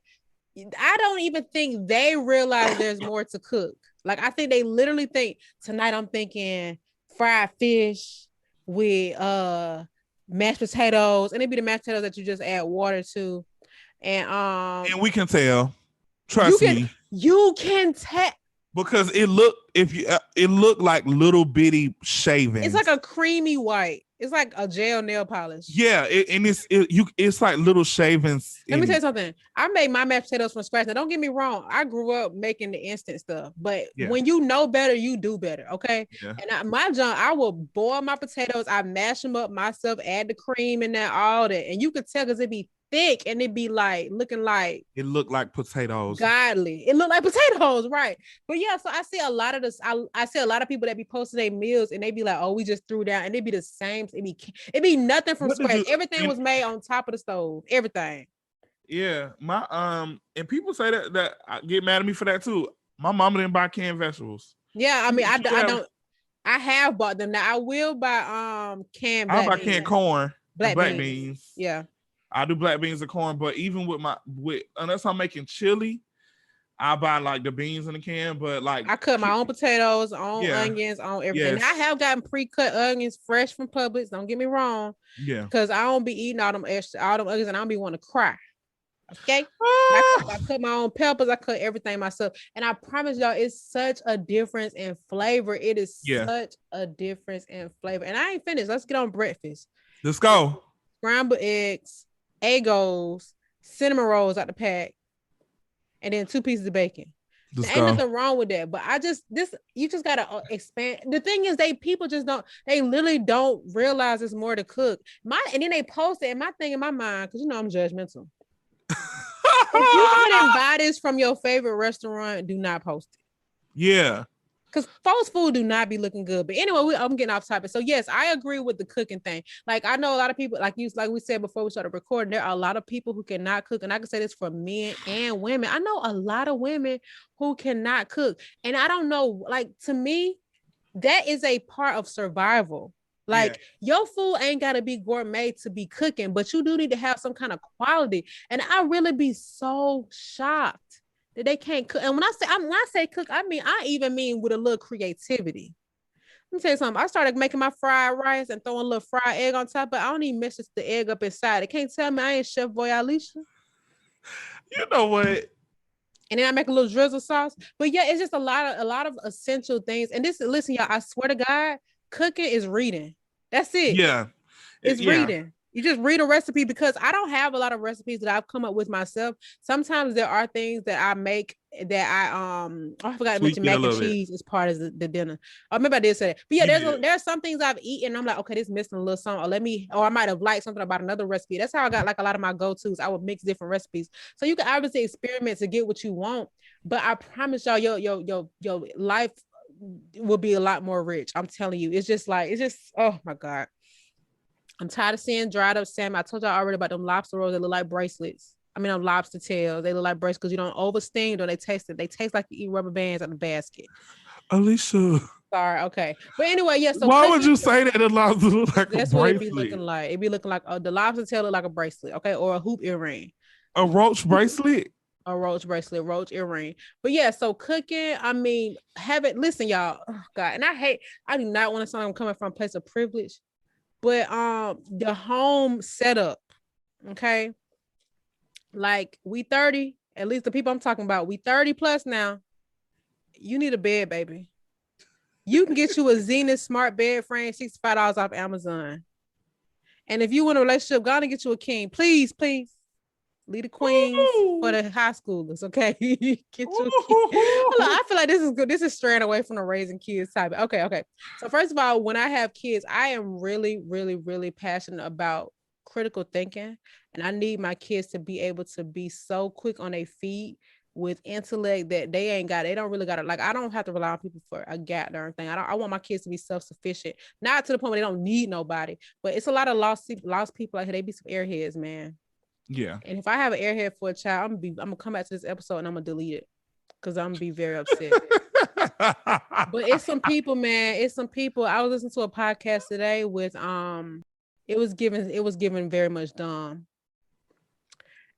I don't even think they realize there's more to cook. Like I think they literally think tonight I'm thinking fried fish with mashed potatoes, and it'd be the mashed potatoes that you just add water to, and we can tell. Trust me, you can tell because it looked like little bitty shavings. It's like a creamy white. It's like a gel nail polish. Yeah, it's like little shavings. Let me tell you something. I made my mashed potatoes from scratch. Now, don't get me wrong. I grew up making the instant stuff, but when you know better, you do better. Okay. Yeah. And I will boil my potatoes. I mash them up myself, add the cream and that, all that, and you could tell because it'd be thick and it'd be like looking like it looked like potatoes. Godly. It looked like potatoes, right? But yeah, so I see a lot of this. I see a lot of people that be posting their meals and they be like, "Oh, we just threw down," and it be the same. It be nothing from scratch. Everything was made on top of the stove. Everything. Yeah, my and people say that I get mad at me for that too. My mama didn't buy canned vegetables. Yeah, I mean, I don't. I have bought them. Now I will buy canned I black buy beans. canned corn, black beans. beans. Yeah, I do black beans and corn, but even with unless I'm making chili, I buy like the beans in the can. But like I cut my own potatoes, own onions, on everything. Yes. Now, I have gotten pre-cut onions fresh from Publix. Don't get me wrong. Yeah. Because I don't be eating all them onions, and I don't be wanting to cry. Okay. I cut my own peppers. I cut everything myself. And I promise y'all, it's such a difference in flavor. It is such a difference in flavor. And I ain't finished. Let's get on breakfast. Let's go. Scrambled eggs, Eggos, cinnamon rolls out the pack, and then 2 pieces of bacon. There ain't nothing wrong with that. But you just gotta expand. The thing is, people just don't, they literally don't realize it's more to cook. And then they post it, and my thing in my mind, because I'm judgmental. If you couldn't buy this from your favorite restaurant, do not post it. Yeah. Because false food do not be looking good. But anyway, I'm getting off topic. So yes, I agree with the cooking thing. Like, I know a lot of people, like we said before we started recording, there are a lot of people who cannot cook. And I can say this for men and women. I know a lot of women who cannot cook. And I don't know, like, to me, that is a part of survival. Like, your food ain't got to be gourmet to be cooking, but you do need to have some kind of quality. And I really be so shocked that they can't cook. And when I say cook, I even mean with a little creativity. Let me tell you something. I started making my fried rice and throwing a little fried egg on top, but I don't even mess the egg up inside. They can't tell me I ain't Chef Boy Alicia. You know what? And then I make a little drizzle sauce. But yeah, it's just a lot of essential things. And listen, y'all, I swear to God, cooking is reading. That's it. Yeah. It's reading. You just read a recipe, because I don't have a lot of recipes that I've come up with myself. Sometimes there are things that I make that I forgot to mention mac and cheese as part of the dinner. Or maybe I did say that. But yeah, there's some things I've eaten. I'm like, okay, this is missing a little something. Or I might have liked something about another recipe. That's how I got like a lot of my go-tos. I would mix different recipes. So you can obviously experiment to get what you want. But I promise y'all, your life will be a lot more rich. I'm telling you. It's just oh my God. I'm tired of seeing dried up salmon. I told y'all already about them lobster rolls that look like bracelets. I mean, them lobster tails. They look like bracelets because you don't oversteam them. They taste it. They taste like you eat rubber bands out of the basket. Alicia. Sorry. Okay. But anyway, yeah. So why would you say that the lobster look like that's a bracelet? What it be looking like. It be looking like the lobster tail look like a bracelet. Okay. Or a hoop earring. A roach bracelet? A roach bracelet, roach earring. But yeah, so cooking, I mean, listen, y'all. Oh God. And I do not want to sound like I'm coming from a place of privilege. But the home setup, okay, like we 30, at least the people I'm talking about, we 30 plus now. You need a bed, baby. You can get you a Zenith smart bed frame, $65 off Amazon. And if you want a relationship, go on and get you a king. Please, please. Leave the queens for the high schoolers, okay? Get you a king. I feel like this is good. This is straying away from the raising kids type. Okay. So first of all, when I have kids, I am really, really, really passionate about critical thinking. And I need my kids to be able to be so quick on their feet with intellect that they don't really got it. Like, I don't have to rely on people for a gap or anything. I want my kids to be self-sufficient, not to the point where they don't need nobody, but it's a lot of lost people out here. They be some airheads, man. Yeah. And if I have an airhead for a child, I'm gonna come back to this episode and I'm gonna delete it because I'm gonna be very upset. But it's some people, man. It's some people. I was listening to a podcast today with it was given very much dumb.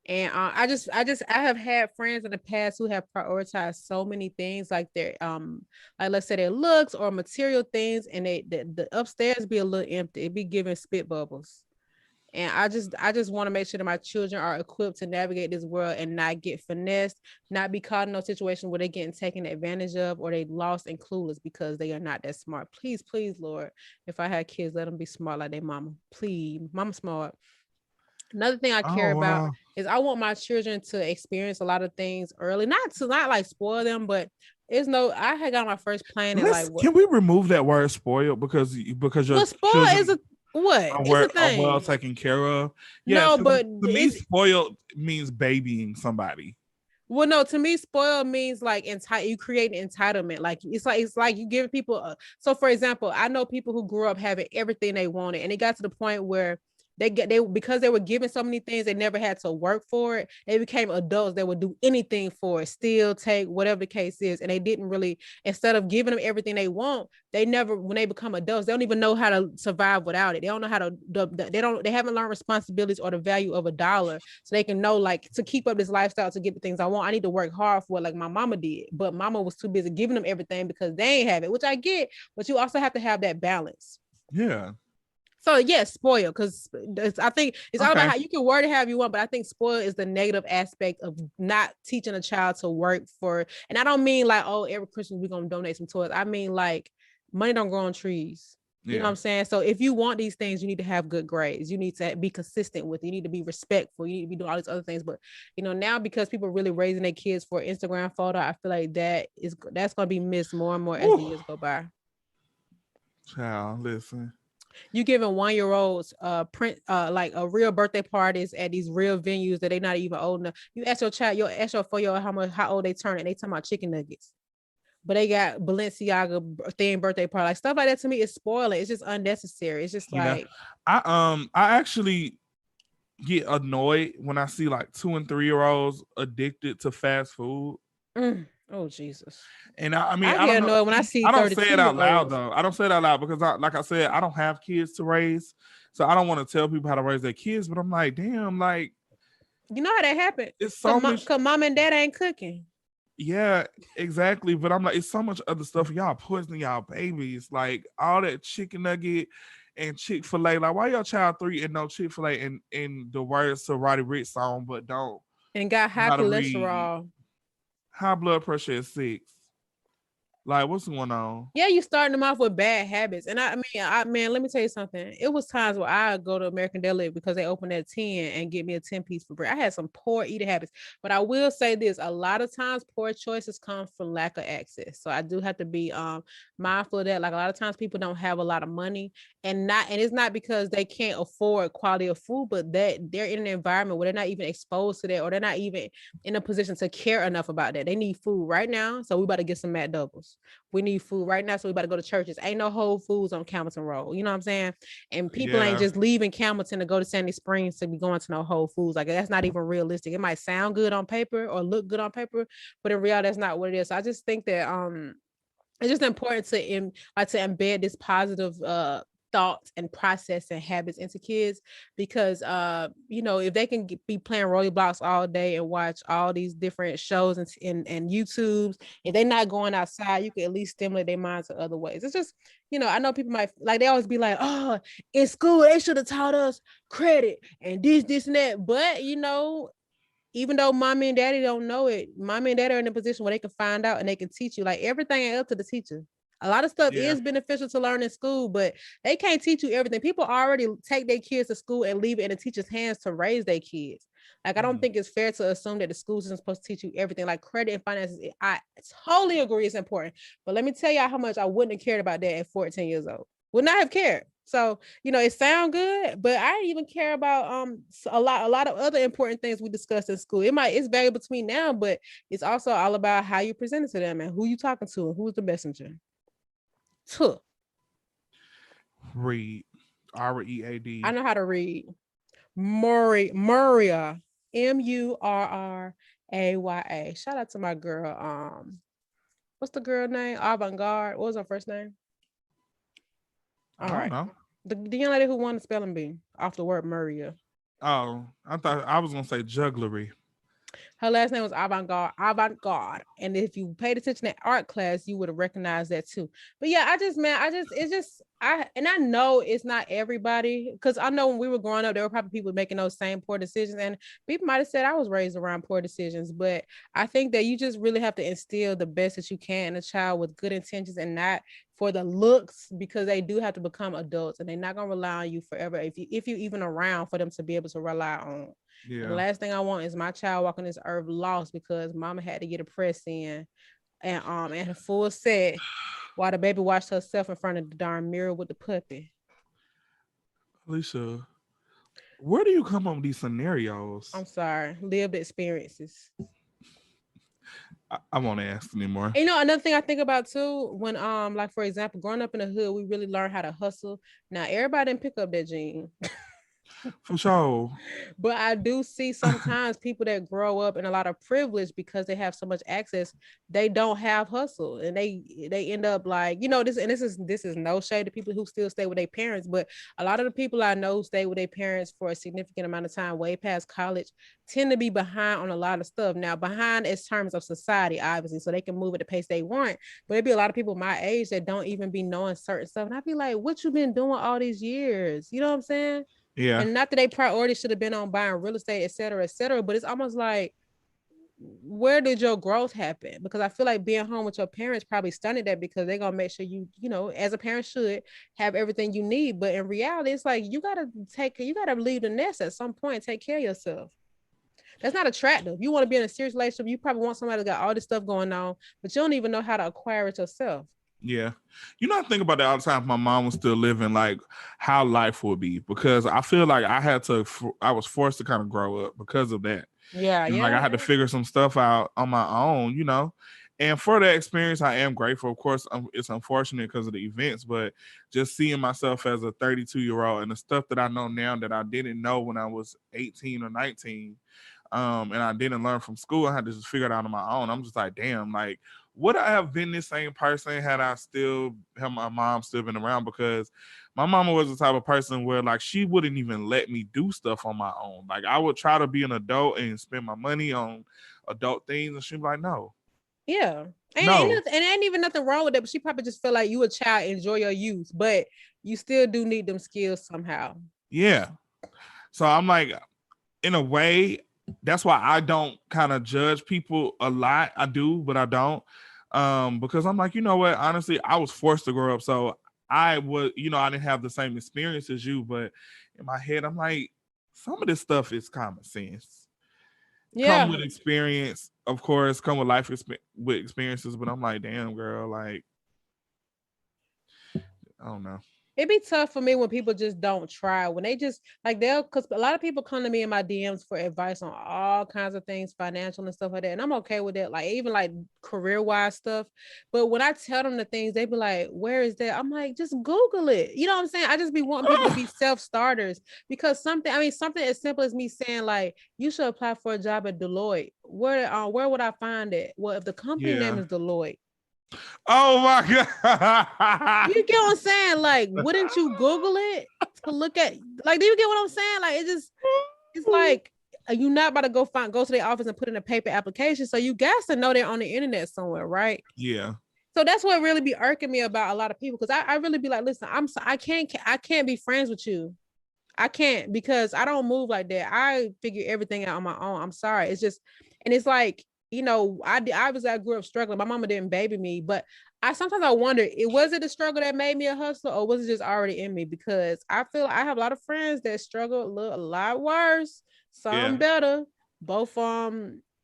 And I have had friends in the past who have prioritized so many things, like their like, let's say their looks or material things, and the upstairs be a little empty. It be giving spit bubbles. And I just want to make sure that my children are equipped to navigate this world and not get finessed, not be caught in no situation where they're getting taken advantage of or they lost and clueless because they are not that smart. Please, please, Lord, if I had kids, let them be smart like their mama. Please, mama smart. Another thing I care about is I want my children to experience a lot of things early, not like spoil them, but I had got on my first plane and like, can we remove that word spoiled because your spoil is a what? Are well taken care of. Yeah, no, but to me, spoiled means babying somebody. Well, no, to me, spoiled means like you create an entitlement. Like it's like you give people. So, for example, I know people who grew up having everything they wanted, and it got to the point where they because they were given so many things, they never had to work for it. They became adults that would do anything for it, steal, take, whatever the case is. And they didn't really, instead of giving them everything they want, they never, when they become adults, they don't even know how to survive without it. They don't know how to, they haven't learned responsibilities or the value of a dollar. So they can know, like, to keep up this lifestyle, to get the things I want, I need to work hard for it, like my mama did. But mama was too busy giving them everything because they ain't have it, which I get, but you also have to have that balance. Yeah. So yes, spoil, because I think it's all about Okay. how you can word it however you want, but I think spoil is the negative aspect of not teaching a child to work for. And I don't mean like, oh, every Christmas we're gonna donate some toys. I mean like money don't grow on trees. You know what Yeah. I'm saying? So if you want these things, you need to have good grades. You need to be consistent with it. You need to be respectful. You need to be doing all these other things. But you know, now because people are really raising their kids for an Instagram photo, I feel like that's gonna be missed more and more as the years go by. Child, listen. You giving 1-year-olds print like a real birthday parties at these real venues that they're not even old enough. You ask your child, ask your 4-year-old how old they turn, and they talking about chicken nuggets. But they got Balenciaga themed birthday party. Like stuff like that to me is spoiling. It's just unnecessary. It's just like I actually get annoyed when I see like 2 and 3-year-olds addicted to fast food. Oh Jesus. And I I get don't know. annoyed when I see I don't say it out loud 32-year-olds. though. I don't say it out loud because like I said, I don't have kids to raise. So I don't want to tell people how to raise their kids, but I'm like, damn, like you know how that happened? it's so much Cause mom and dad ain't cooking. Yeah, exactly. But I'm like, it's so much other stuff. Y'all poisoning y'all babies. Like all that chicken nugget and Chick-fil-A. Like, why your child 3 and no Chick-fil-A in the words to Roddy Ricch song, but don't And got high cholesterol. High blood pressure is 6. Like, what's going on? Yeah, you starting them off with bad habits. And I mean, let me tell you something. It was times where I go to American Deli because they open at 10 and get me a 10-piece for bread. I had some poor eating habits, but I will say this: a lot of times poor choices come from lack of access. So I do have to be mindful of that. Like a lot of times people don't have a lot of money, and it's not because they can't afford quality of food, but that they're in an environment where they're not even exposed to that, or they're not even in a position to care enough about that. They need food right now, so we about to get some Matt Doubles. We need food right now, so we about to go to churches. Ain't no Whole Foods on Campbellton Road. You know what I'm saying? And people ain't just leaving Campbellton to go to Sandy Springs to be going to no Whole Foods. Like that's not even realistic. It might sound good on paper or look good on paper, but in reality, that's not what it is. So I just think that it's just important to embed this positive thoughts and process and habits into kids, because you know, if they can be playing Roblox all day and watch all these different shows and YouTubes, if they're not going outside, you can at least stimulate their minds in other ways. It's just, you know, I know people might like, they always be like, oh, in school they should have taught us credit and this and that, but you know, even though mommy and daddy don't know it, mommy and daddy are in a position where they can find out and they can teach you. Like everything ain't up to the teacher. A lot of stuff is beneficial to learn in school, but they can't teach you everything. People already take their kids to school and leave it in the teacher's hands to raise their kids. Like, I don't think it's fair to assume that the school isn't supposed to teach you everything. Like credit and finances, I totally agree it's important. But let me tell y'all how much I wouldn't have cared about that at 14 years old. Would not have cared. So, you know, it sounds good, but I didn't even care about a lot of other important things we discussed in school. It's valuable to me now, but it's also all about how you present it to them and who you talking to and who's the messenger. Read. R-E-A-D. I know how to read. Muria. Murraya. Shout out to my girl. What's the girl name? Avant-Garde. What was her first name? I don't know. The young lady who won the spelling bee off the word Muria. Oh, I thought I was gonna say jugglery. Her last name was Avant-Garde. And if you paid attention to art class, you would have recognized that too. But yeah, I know it's not everybody, because I know when we were growing up, there were probably people making those same poor decisions, and people might have said I was raised around poor decisions. But I think that you just really have to instill the best that you can in a child with good intentions and not for the looks, because they do have to become adults and they're not going to rely on you forever if you even around for them to be able to rely on. Yeah. The last thing I want is my child walking this earth lost because mama had to get a press in and a full set while the baby watched herself in front of the darn mirror with the puppy. Alicia, where do you come up with these scenarios? I'm sorry, lived experiences. I won't ask anymore. You know, another thing I think about too, when like for example, growing up in the hood, we really learned how to hustle. Now everybody didn't pick up that gene. For sure. But I do see sometimes people that grow up in a lot of privilege because they have so much access, they don't have hustle, and they end up like, this, and this is no shade to people who still stay with their parents, but a lot of the people I know who stay with their parents for a significant amount of time, way past college, tend to be behind on a lot of stuff. Now, behind in terms of society, obviously, so they can move at the pace they want. But it'd be a lot of people my age that don't even be knowing certain stuff, and I'd be like, "What you been doing all these years?" You know what I'm saying? Yeah. And not that they priority should have been on buying real estate, et cetera, et cetera. But it's almost like, where did your growth happen? Because I feel like being home with your parents probably stunted that, because they're gonna make sure as a parent should, have everything you need. But in reality, it's like you gotta leave the nest at some point and take care of yourself. That's not attractive. You want to be in a serious relationship, you probably want somebody that got all this stuff going on, but you don't even know how to acquire it yourself. Yeah. I think about that all the time. If my mom was still living, like how life would be, because I feel like I was forced to kind of grow up because of that. Yeah, And like I yeah. had to figure some stuff out on my own. And for that experience, I am grateful. Of course, it's unfortunate because of the events, but just seeing myself as a 32-year-old and the stuff that I know now that I didn't know when I was 18 or 19, and I didn't learn from school, I had to just figure it out on my own. I'm just like, damn, like, would I have been this same person had my mom still been around? Because my mama was the type of person where like she wouldn't even let me do stuff on my own. Like I would try to be an adult and spend my money on adult things, and she'd be like, no. Yeah. No. And ain't even nothing wrong with that, but she probably just feel like you a child, enjoy your youth, but you still do need them skills somehow. Yeah. So I'm like, in a way, that's why I don't kind of judge people a lot. I do, but I don't. Because I'm like, you know what? Honestly, I was forced to grow up. So I didn't have the same experience as you, but in my head, I'm like, some of this stuff is common sense. Come Yeah. with experience, of course, come with with experiences, but I'm like, damn, girl, like, I don't know. It'd be tough for me when people just don't try. When they just like because a lot of people come to me in my DMs for advice on all kinds of things, financial and stuff like that. And I'm okay with that, like even like career-wise stuff. But when I tell them the things, they be like, "Where is that?" I'm like, just Google it. You know what I'm saying? I just be wanting people to be self-starters, because something as simple as me saying, like, you should apply for a job at Deloitte. Where would I find it? Well, if the company name Yeah. is Deloitte. Oh my god. You get what I'm saying? Like, wouldn't you Google it to look at? Like, do you get what I'm saying? Like, it's like, you not about to go to their office and put in a paper application. So you got to know they're on the internet somewhere, right? Yeah. So that's what really be irking me about a lot of people, because I really be like, listen, I can't be friends with you. I can't, because I don't move like that. I figure everything out on my own. I'm sorry. It's just, and it's like, I grew up struggling. My mama didn't baby me, but I sometimes I wonder, was it a struggle that made me a hustler, or was it just already in me? Because I feel I have a lot of friends that struggle a lot worse, some Yeah. better. Both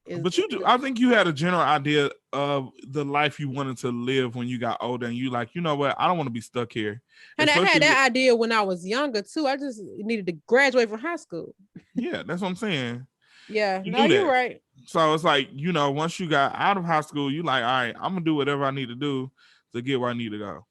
is But I think you had a general idea of the life you wanted to live when you got older, and you like, you know what, I don't want to be stuck here. and I had Especially that idea when I was younger too. I just needed to graduate from high school. yeah, that's what I'm saying. Yeah, You no, knew you're that. right. So it's like, once you got out of high school, you like, all right, I'm gonna do whatever I need to do to get where I need to go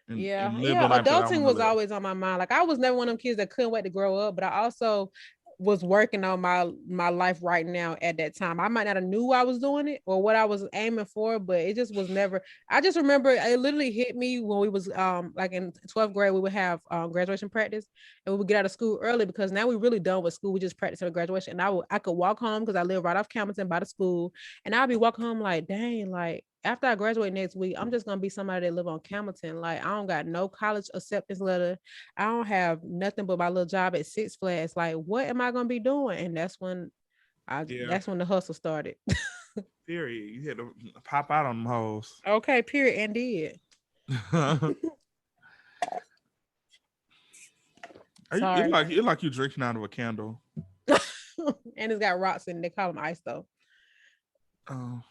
and Yeah, live the yeah. life that I Adulting want to was live. always on my mind. Like, I was never one of them kids that couldn't wait to grow up, but I also was working on my life right now at that time. I might not have knew I was doing it or what I was aiming for, but it just was never. I just remember it literally hit me when we was like in 12th grade. We would have graduation practice, and we would get out of school early, because now we really done with school. We just practice for graduation, and I could walk home because I live right off Campbellton by the school, and I'll be walking home like, dang, like, after I graduate next week, I'm just gonna be somebody that live on Campbellton. Like, I don't got no college acceptance letter. I don't have nothing but my little job at Six Flags. Like, what am I gonna be doing? And Yeah. that's when the hustle started. Period. You had to pop out on them hoes. Okay, period, and did. It's Sorry. like you drinking out of a candle. And it's got rocks in it. They call them ice though. Oh.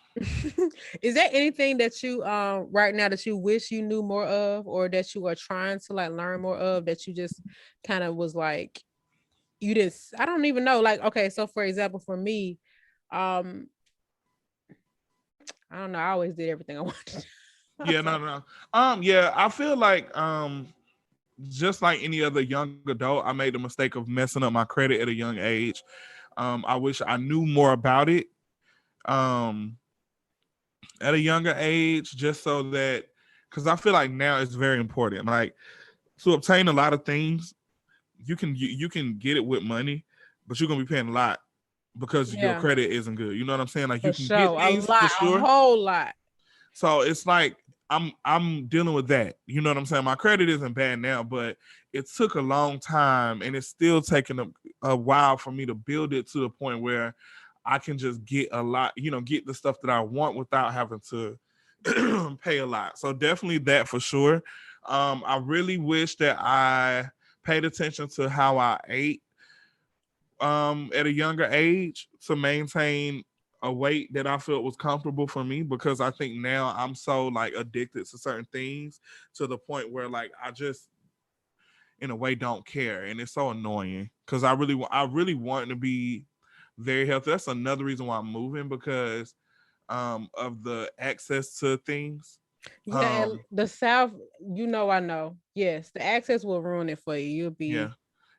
Is there anything that you right now that you wish you knew more of, or that you are trying to like learn more of, that you just kind of was like, you just, I don't even know. Like, okay, so for example, for me, um, I don't know. I always did everything I wanted. Yeah, no. Yeah, I feel like just like any other young adult, I made the mistake of messing up my credit at a young age. I wish I knew more about it um, at a younger age, just so that, because I feel like now it's very important. Like, to obtain a lot of things, you can get it with money, but you're gonna be paying a lot because your Yeah, credit isn't good. You know what I'm saying? Like, for you can get sure. A things for lot, a sure. whole lot. So it's like I'm dealing with that. You know what I'm saying? My credit isn't bad now, but it took a long time, and it's still taking a while for me to build it to the point where I can just get a lot, get the stuff that I want without having to pay a lot. So definitely that for sure. I really wish that I paid attention to how I ate at a younger age to maintain a weight that I felt was comfortable for me, because I think now I'm so like addicted to certain things to the point where like I just in a way don't care, and it's so annoying because I really want to be very healthy. That's another reason why I'm moving, because of the access to things. Yeah, and Um the South, I know. Yes, the access will ruin it for you. yeah.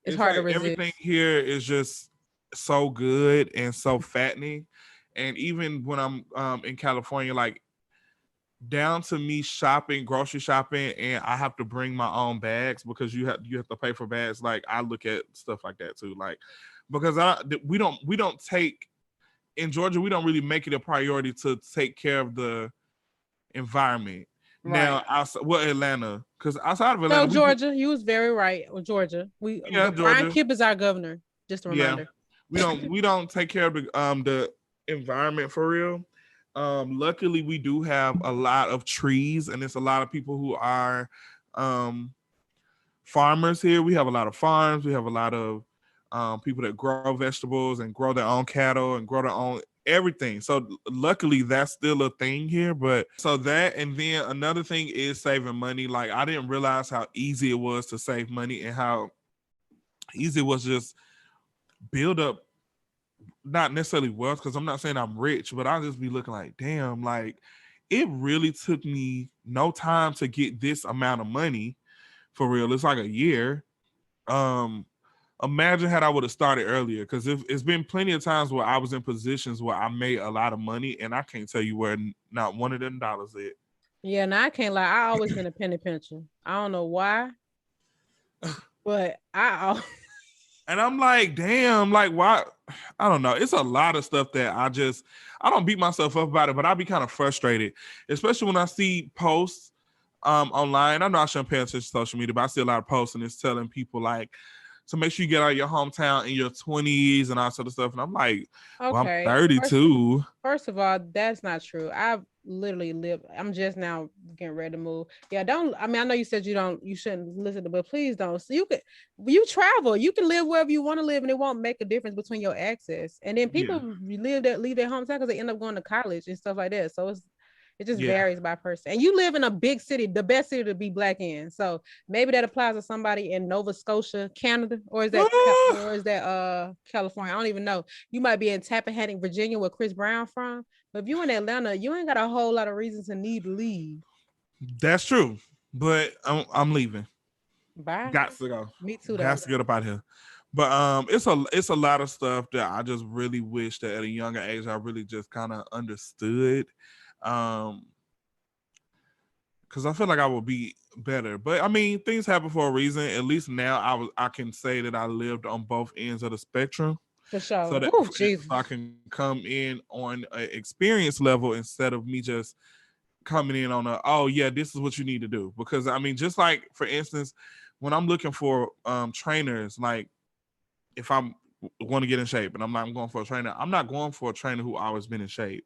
It's It's hard to like everything resist. here is just so good and so fattening. And even when I'm in California, like down to me shopping, grocery shopping, and I have to bring my own bags because you have to pay for bags. Like, I look at stuff like that too, like, because we don't take in Georgia, we don't really make it a priority to take care of the environment. Right. Now, Atlanta, because outside of No, Atlanta, we do. Georgia, you was very right. Or Georgia, Yeah, Brian Georgia. Kemp is our governor. Just a Yeah, reminder. we don't take care of the environment for real. Luckily, we do have a lot of trees, and it's a lot of people who are um farmers here. We have a lot of farms. We have a lot of people that grow vegetables and grow their own cattle and grow their own everything. So luckily, that's still a thing here. But so that, and then another thing is saving money. Like, I didn't realize how easy it was to save money and how easy it was just build up, not necessarily wealth, because I'm not saying I'm rich, but I'll just be looking like, damn, like it really took me no time to get this amount of money for real. It's like a year. Um, Imagine had I would have started earlier, because if it's been plenty of times where I was in positions where I made a lot of money and I can't tell you where not one of them dollars is. Yeah, now I can't lie. I always been a penny pincher. I don't know why, but And I'm like, damn, like why? I don't know. It's a lot of stuff that I don't beat myself up about it, but I be kind of frustrated, especially when I see posts online. I know I shouldn't pay attention to social media, but I see a lot of posts and it's telling people like to make sure you get out of your hometown in your 20s and all sort of stuff. And I'm like, well, I'm okay. 32. First of all, that's not true. I've literally lived. I'm just now getting ready to move. Yeah, don't. I mean, I know you said you shouldn't listen to, but please don't. So you travel. You can live wherever you want to live, and it won't make a difference between your access. And then Yeah. people leave their hometown because they end up going to college and stuff like that. So it just Yeah. varies by person. And you live in a big city, the best city to be black in. So maybe that applies to somebody in Nova Scotia, Canada, or is that California? I don't even know. You might be in Tappahannock, Virginia, where Chris Brown from. But if you in Atlanta, you ain't got a whole lot of reasons to need to leave. That's true. But I'm leaving. Bye. Got to go. Me too, Got though. to get up out here. But it's a lot of stuff that I just really wish that at a younger age I really just kind of understood. Um, because I feel like I would be better. But I mean, things happen for a reason. At least now I can say that I lived on both ends of the spectrum, For so sure. that Oh, so I Jesus. can come in on an experience level instead of me just coming in on a, oh yeah, this is what you need to do. Because I mean, just like for instance, when I'm looking for trainers, like if I'm want to get in shape and I'm going for a trainer, I'm not going for a trainer who always been in shape.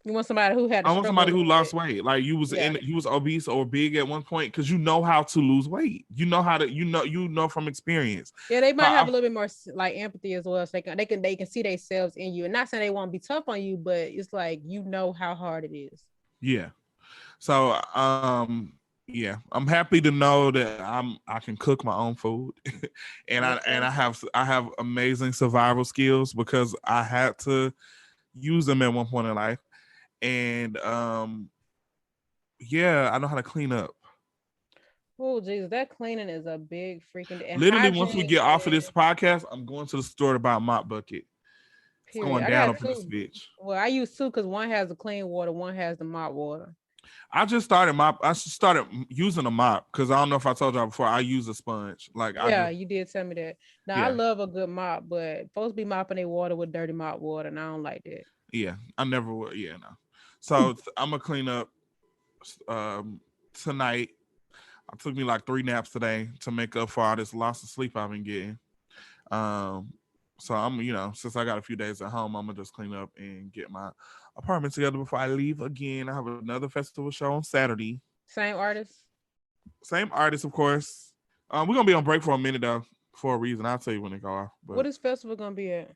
You want somebody who had to I want struggle a somebody who little lost bit. weight. Like Yeah. you was obese or big at one point, because you know how to lose weight. You know how to you know from experience. Yeah, they So might have a little bit more like empathy as well. So they can see themselves in you. And not saying they won't be tough on you, but it's like how hard it is. yeah. So yeah, I'm happy to know that I can cook my own food, and Okay. I have amazing survival skills because I had to use them at one point in life, and yeah, I know how to clean up. Oh Jesus, that cleaning is a big freaking and Literally, once we hygiene get off of is this podcast, I'm going to the store to buy a mop bucket. It's period. going I down got up in this two. bitch. Well, I use two because one has the clean water, one has the mop water. I started using a mop because I don't know if I told y'all before. I use a sponge. Like I Yeah, just you did tell me that. Now I yeah love a good mop, but folks be mopping their water with dirty mop water, and I don't like that. yeah. I never would. Yeah, no. So I'm gonna clean up tonight. It took me like 3 naps today to make up for all this loss of sleep I've been getting. Um, so I'm, since I got a few days at home, I'm gonna just clean up and get my apartment together before I leave again. I have another festival show on Saturday. Same artist. Same artist, of course. We're gonna be on break for a minute though, for a reason. I'll tell you when it go off. What But is festival gonna be at?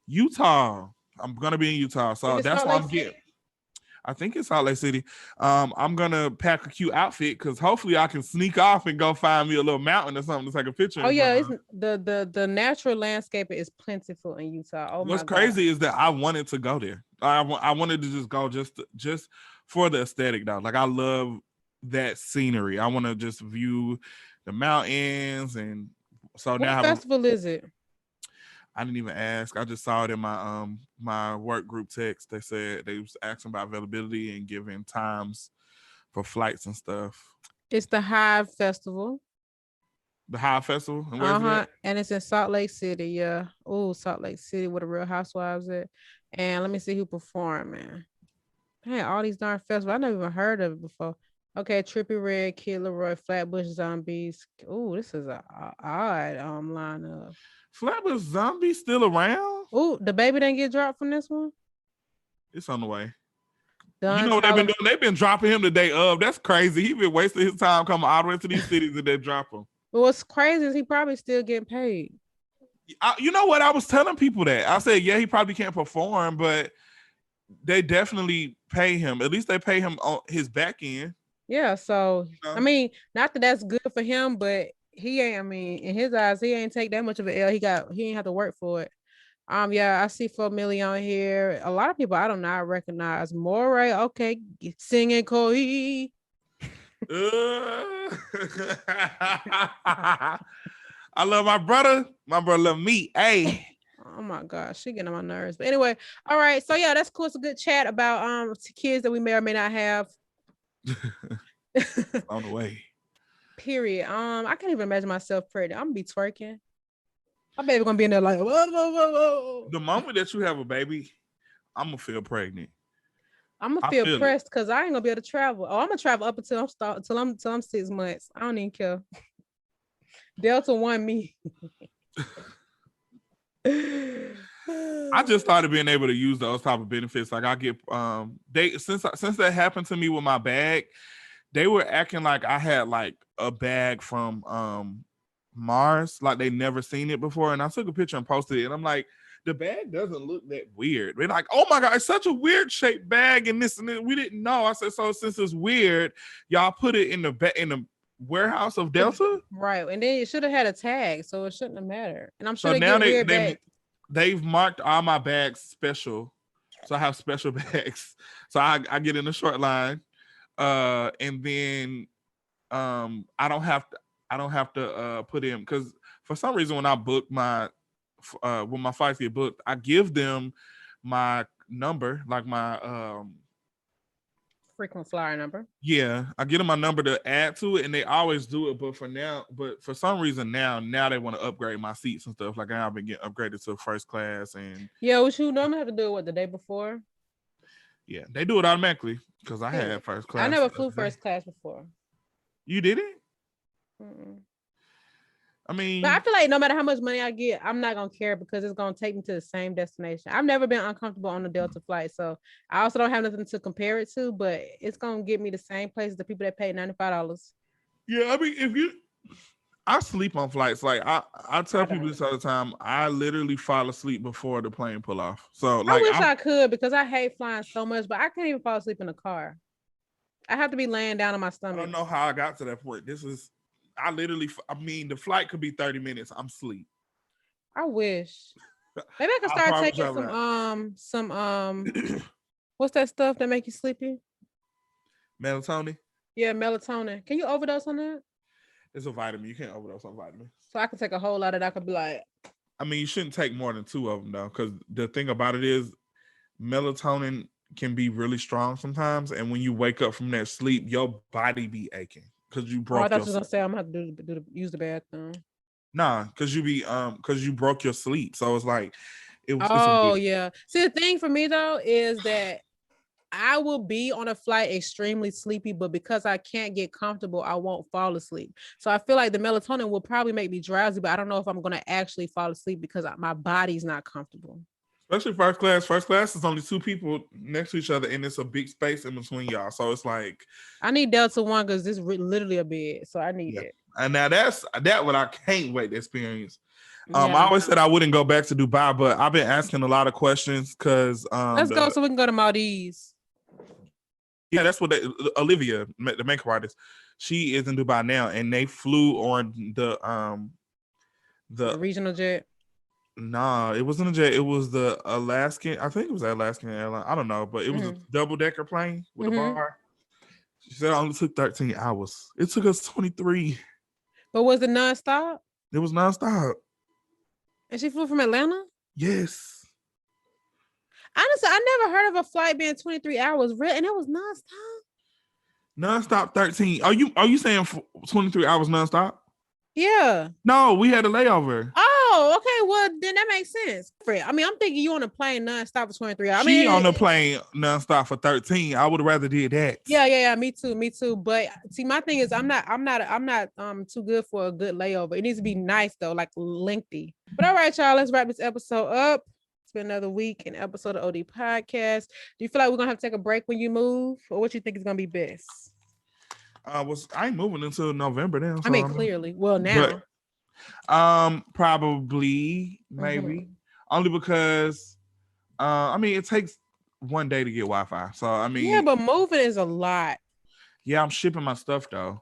Utah, I'm gonna be in Utah, Is so it that's Salt why Lake I'm City? getting. I think it's Salt Lake City. I'm gonna pack a cute outfit because hopefully I can sneak off and go find me a little mountain or something to take a picture Oh in yeah, front it's of. the natural landscape is plentiful in Utah. Oh What's my god. crazy is that I wanted to go there. I wanted to just go just for the aesthetic though. Like I love that scenery. I want to just view the mountains and so now I What have a. festival is it? I didn't even ask. I just saw it in my work group text. They said they was asking about availability and giving times for flights and stuff. It's the Hive Festival. The High Festival, and where's it Uh-huh. at? And it's in Salt Lake City, yeah. Oh, Salt Lake City where the Real Housewives at. And let me see who performed, man. Hey, all these darn festivals. I never even heard of it before. Okay, Trippy Red, Kid Leroy, Flatbush Zombies. Oh, this is a odd lineup. Flatbush Zombie still around? Oh, the baby didn't get dropped from this one. It's on the way. You Don know what they've been Tyler. doing? They've been dropping him the day of. That's crazy. He been wasting his time coming all the way to these cities and they drop him. But what's crazy is he probably still getting paid. You know what? I was telling people that. I said, yeah, he probably can't perform, but they definitely pay him. At least they pay him on his back end. Yeah, so You I know? mean, not that that's good for him, but he ain't. I mean, in his eyes, he ain't take that much of an L. He ain't have to work for it. Yeah, I see 4 million on here. A lot of people I don't know. I recognize Moray. Okay, singing Koi. I love my brother. My brother love me. Hey. Oh my gosh, she getting on my nerves. But anyway, all right. So yeah, that's cool. It's a good chat about kids that we may or may not have. On the way. Period. I can't even imagine myself pregnant. I'm gonna be twerking. My baby gonna be in there like whoa, whoa, whoa, whoa. The moment that you have a baby, I'm gonna feel pregnant. I'm gonna I feel feel pressed because I ain't gonna be able to travel. Oh, I'm gonna travel up until I'm 6 months. I don't even care. Delta won me. I just started being able to use those type of benefits. Like I get they since that happened to me with my bag, they were acting like I had like a bag from Mars, like they never seen it before. And I took a picture and posted it, and I'm like, the bag doesn't look that weird. They're like, oh my god, it's such a weird shaped bag, and this and that. We didn't know. I said, so since it's weird, y'all put it in the warehouse of Delta. Right, and then it should have had a tag, so it shouldn't have mattered. And I'm sure So they now get weird bags. they've marked all my bags special. So I have special bags. So I get in the short line. And then I don't have to put in because for some reason when I book when my flights get booked, I give them my number, like my Frequent flyer number. yeah, I get them my number to add to it, and they always do it. But for some reason now they want to upgrade my seats and stuff. Like I've been getting upgraded to first class, and Yeah, what you normally have to do the day before. yeah, they do it automatically because I had first class. I never flew first class before. You did it? Mm-mm. I mean, But I feel like no matter how much money I get, I'm not gonna care because it's gonna take me to the same destination. I've never been uncomfortable on the Delta flight, so I also don't have nothing to compare it to. But it's gonna get me the same place as the people that pay $95. yeah, I mean, I sleep on flights. Like I tell people this all the time. I literally fall asleep before the plane pull off. So like, I wish I could because I hate flying so much, but I can't even fall asleep in the car. I have to be laying down on my I stomach. don't know how I got to that point. I mean, the flight could be 30 minutes. I'm asleep. I wish. Maybe I can start taking some what's that stuff that make you sleepy? Melatonin. Yeah, melatonin. Can you overdose on that? It's a vitamin. You can't overdose on vitamins. So I can take a whole lot of that. I could be like, I mean, you shouldn't take more than 2 of them though, because the thing about it is melatonin can be really strong sometimes, and when you wake up from that sleep, your body be aching because you oh, I broke thought your you was gonna say I'm gonna have to use the bathroom. nah, because you broke your sleep, so it's like it's a Oh weird. yeah. See, the thing for me though is that I will be on a flight extremely sleepy, but because I can't get comfortable, I won't fall asleep. So I feel like the melatonin will probably make me drowsy, but I don't know if I'm gonna actually fall asleep because my body's not comfortable. Especially first class. First class is only 2 people next to each other, and it's a big space in between y'all. So it's like, I need Delta One because this is literally a bed, so I need yeah. it. And now that's what I can't wait to experience. I Yeah. always said I wouldn't go back to Dubai, but I've been asking a lot of questions because Let's go so we can go to Maldives. yeah, that's what Olivia, the makeup artist, she is in Dubai now, and they flew on The the regional jet. nah, it wasn't a jet, it was the Alaskan, I think it was the Alaskan airline, I don't know, but it was a double-decker plane with a bar. She said it only took 13 hours. It took us 23. But was it nonstop? It was nonstop. And she flew from Atlanta? Yes. Honestly, I never heard of a flight being 23 hours, and it was nonstop. Nonstop 13. Are you saying 23 hours nonstop? Yeah. No, we had a layover. Oh, okay. Well, then that makes sense. I mean, I'm thinking you on a plane nonstop for 23 hours. She on the plane nonstop for 13. I would have rather did that. Yeah. Me too. But see, my thing is, I'm not too good for a good layover. It needs to be nice though, like lengthy. But all right, y'all, let's wrap this episode up. It's been another week and episode of OD Podcast. Do you feel like we're gonna have to take a break when you move, or what you think is gonna be best? I ain't moving until November now. So I mean, clearly. Well, now. But, probably, maybe. Only because I mean it takes one day to get Wi-Fi. So I mean, yeah, but moving is a lot. Yeah, I'm shipping my stuff though.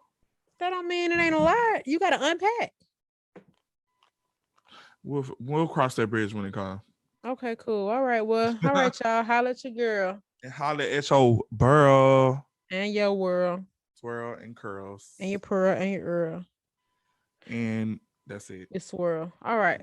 That don't mean it ain't a lot. You gotta unpack. We'll cross that bridge when it comes. Okay, cool. All right, well, all right, y'all. Holla at your girl. And holla at your burl. And your world. Swirl and curls. And your pearl and your earl. And that's it. Your swirl. All right.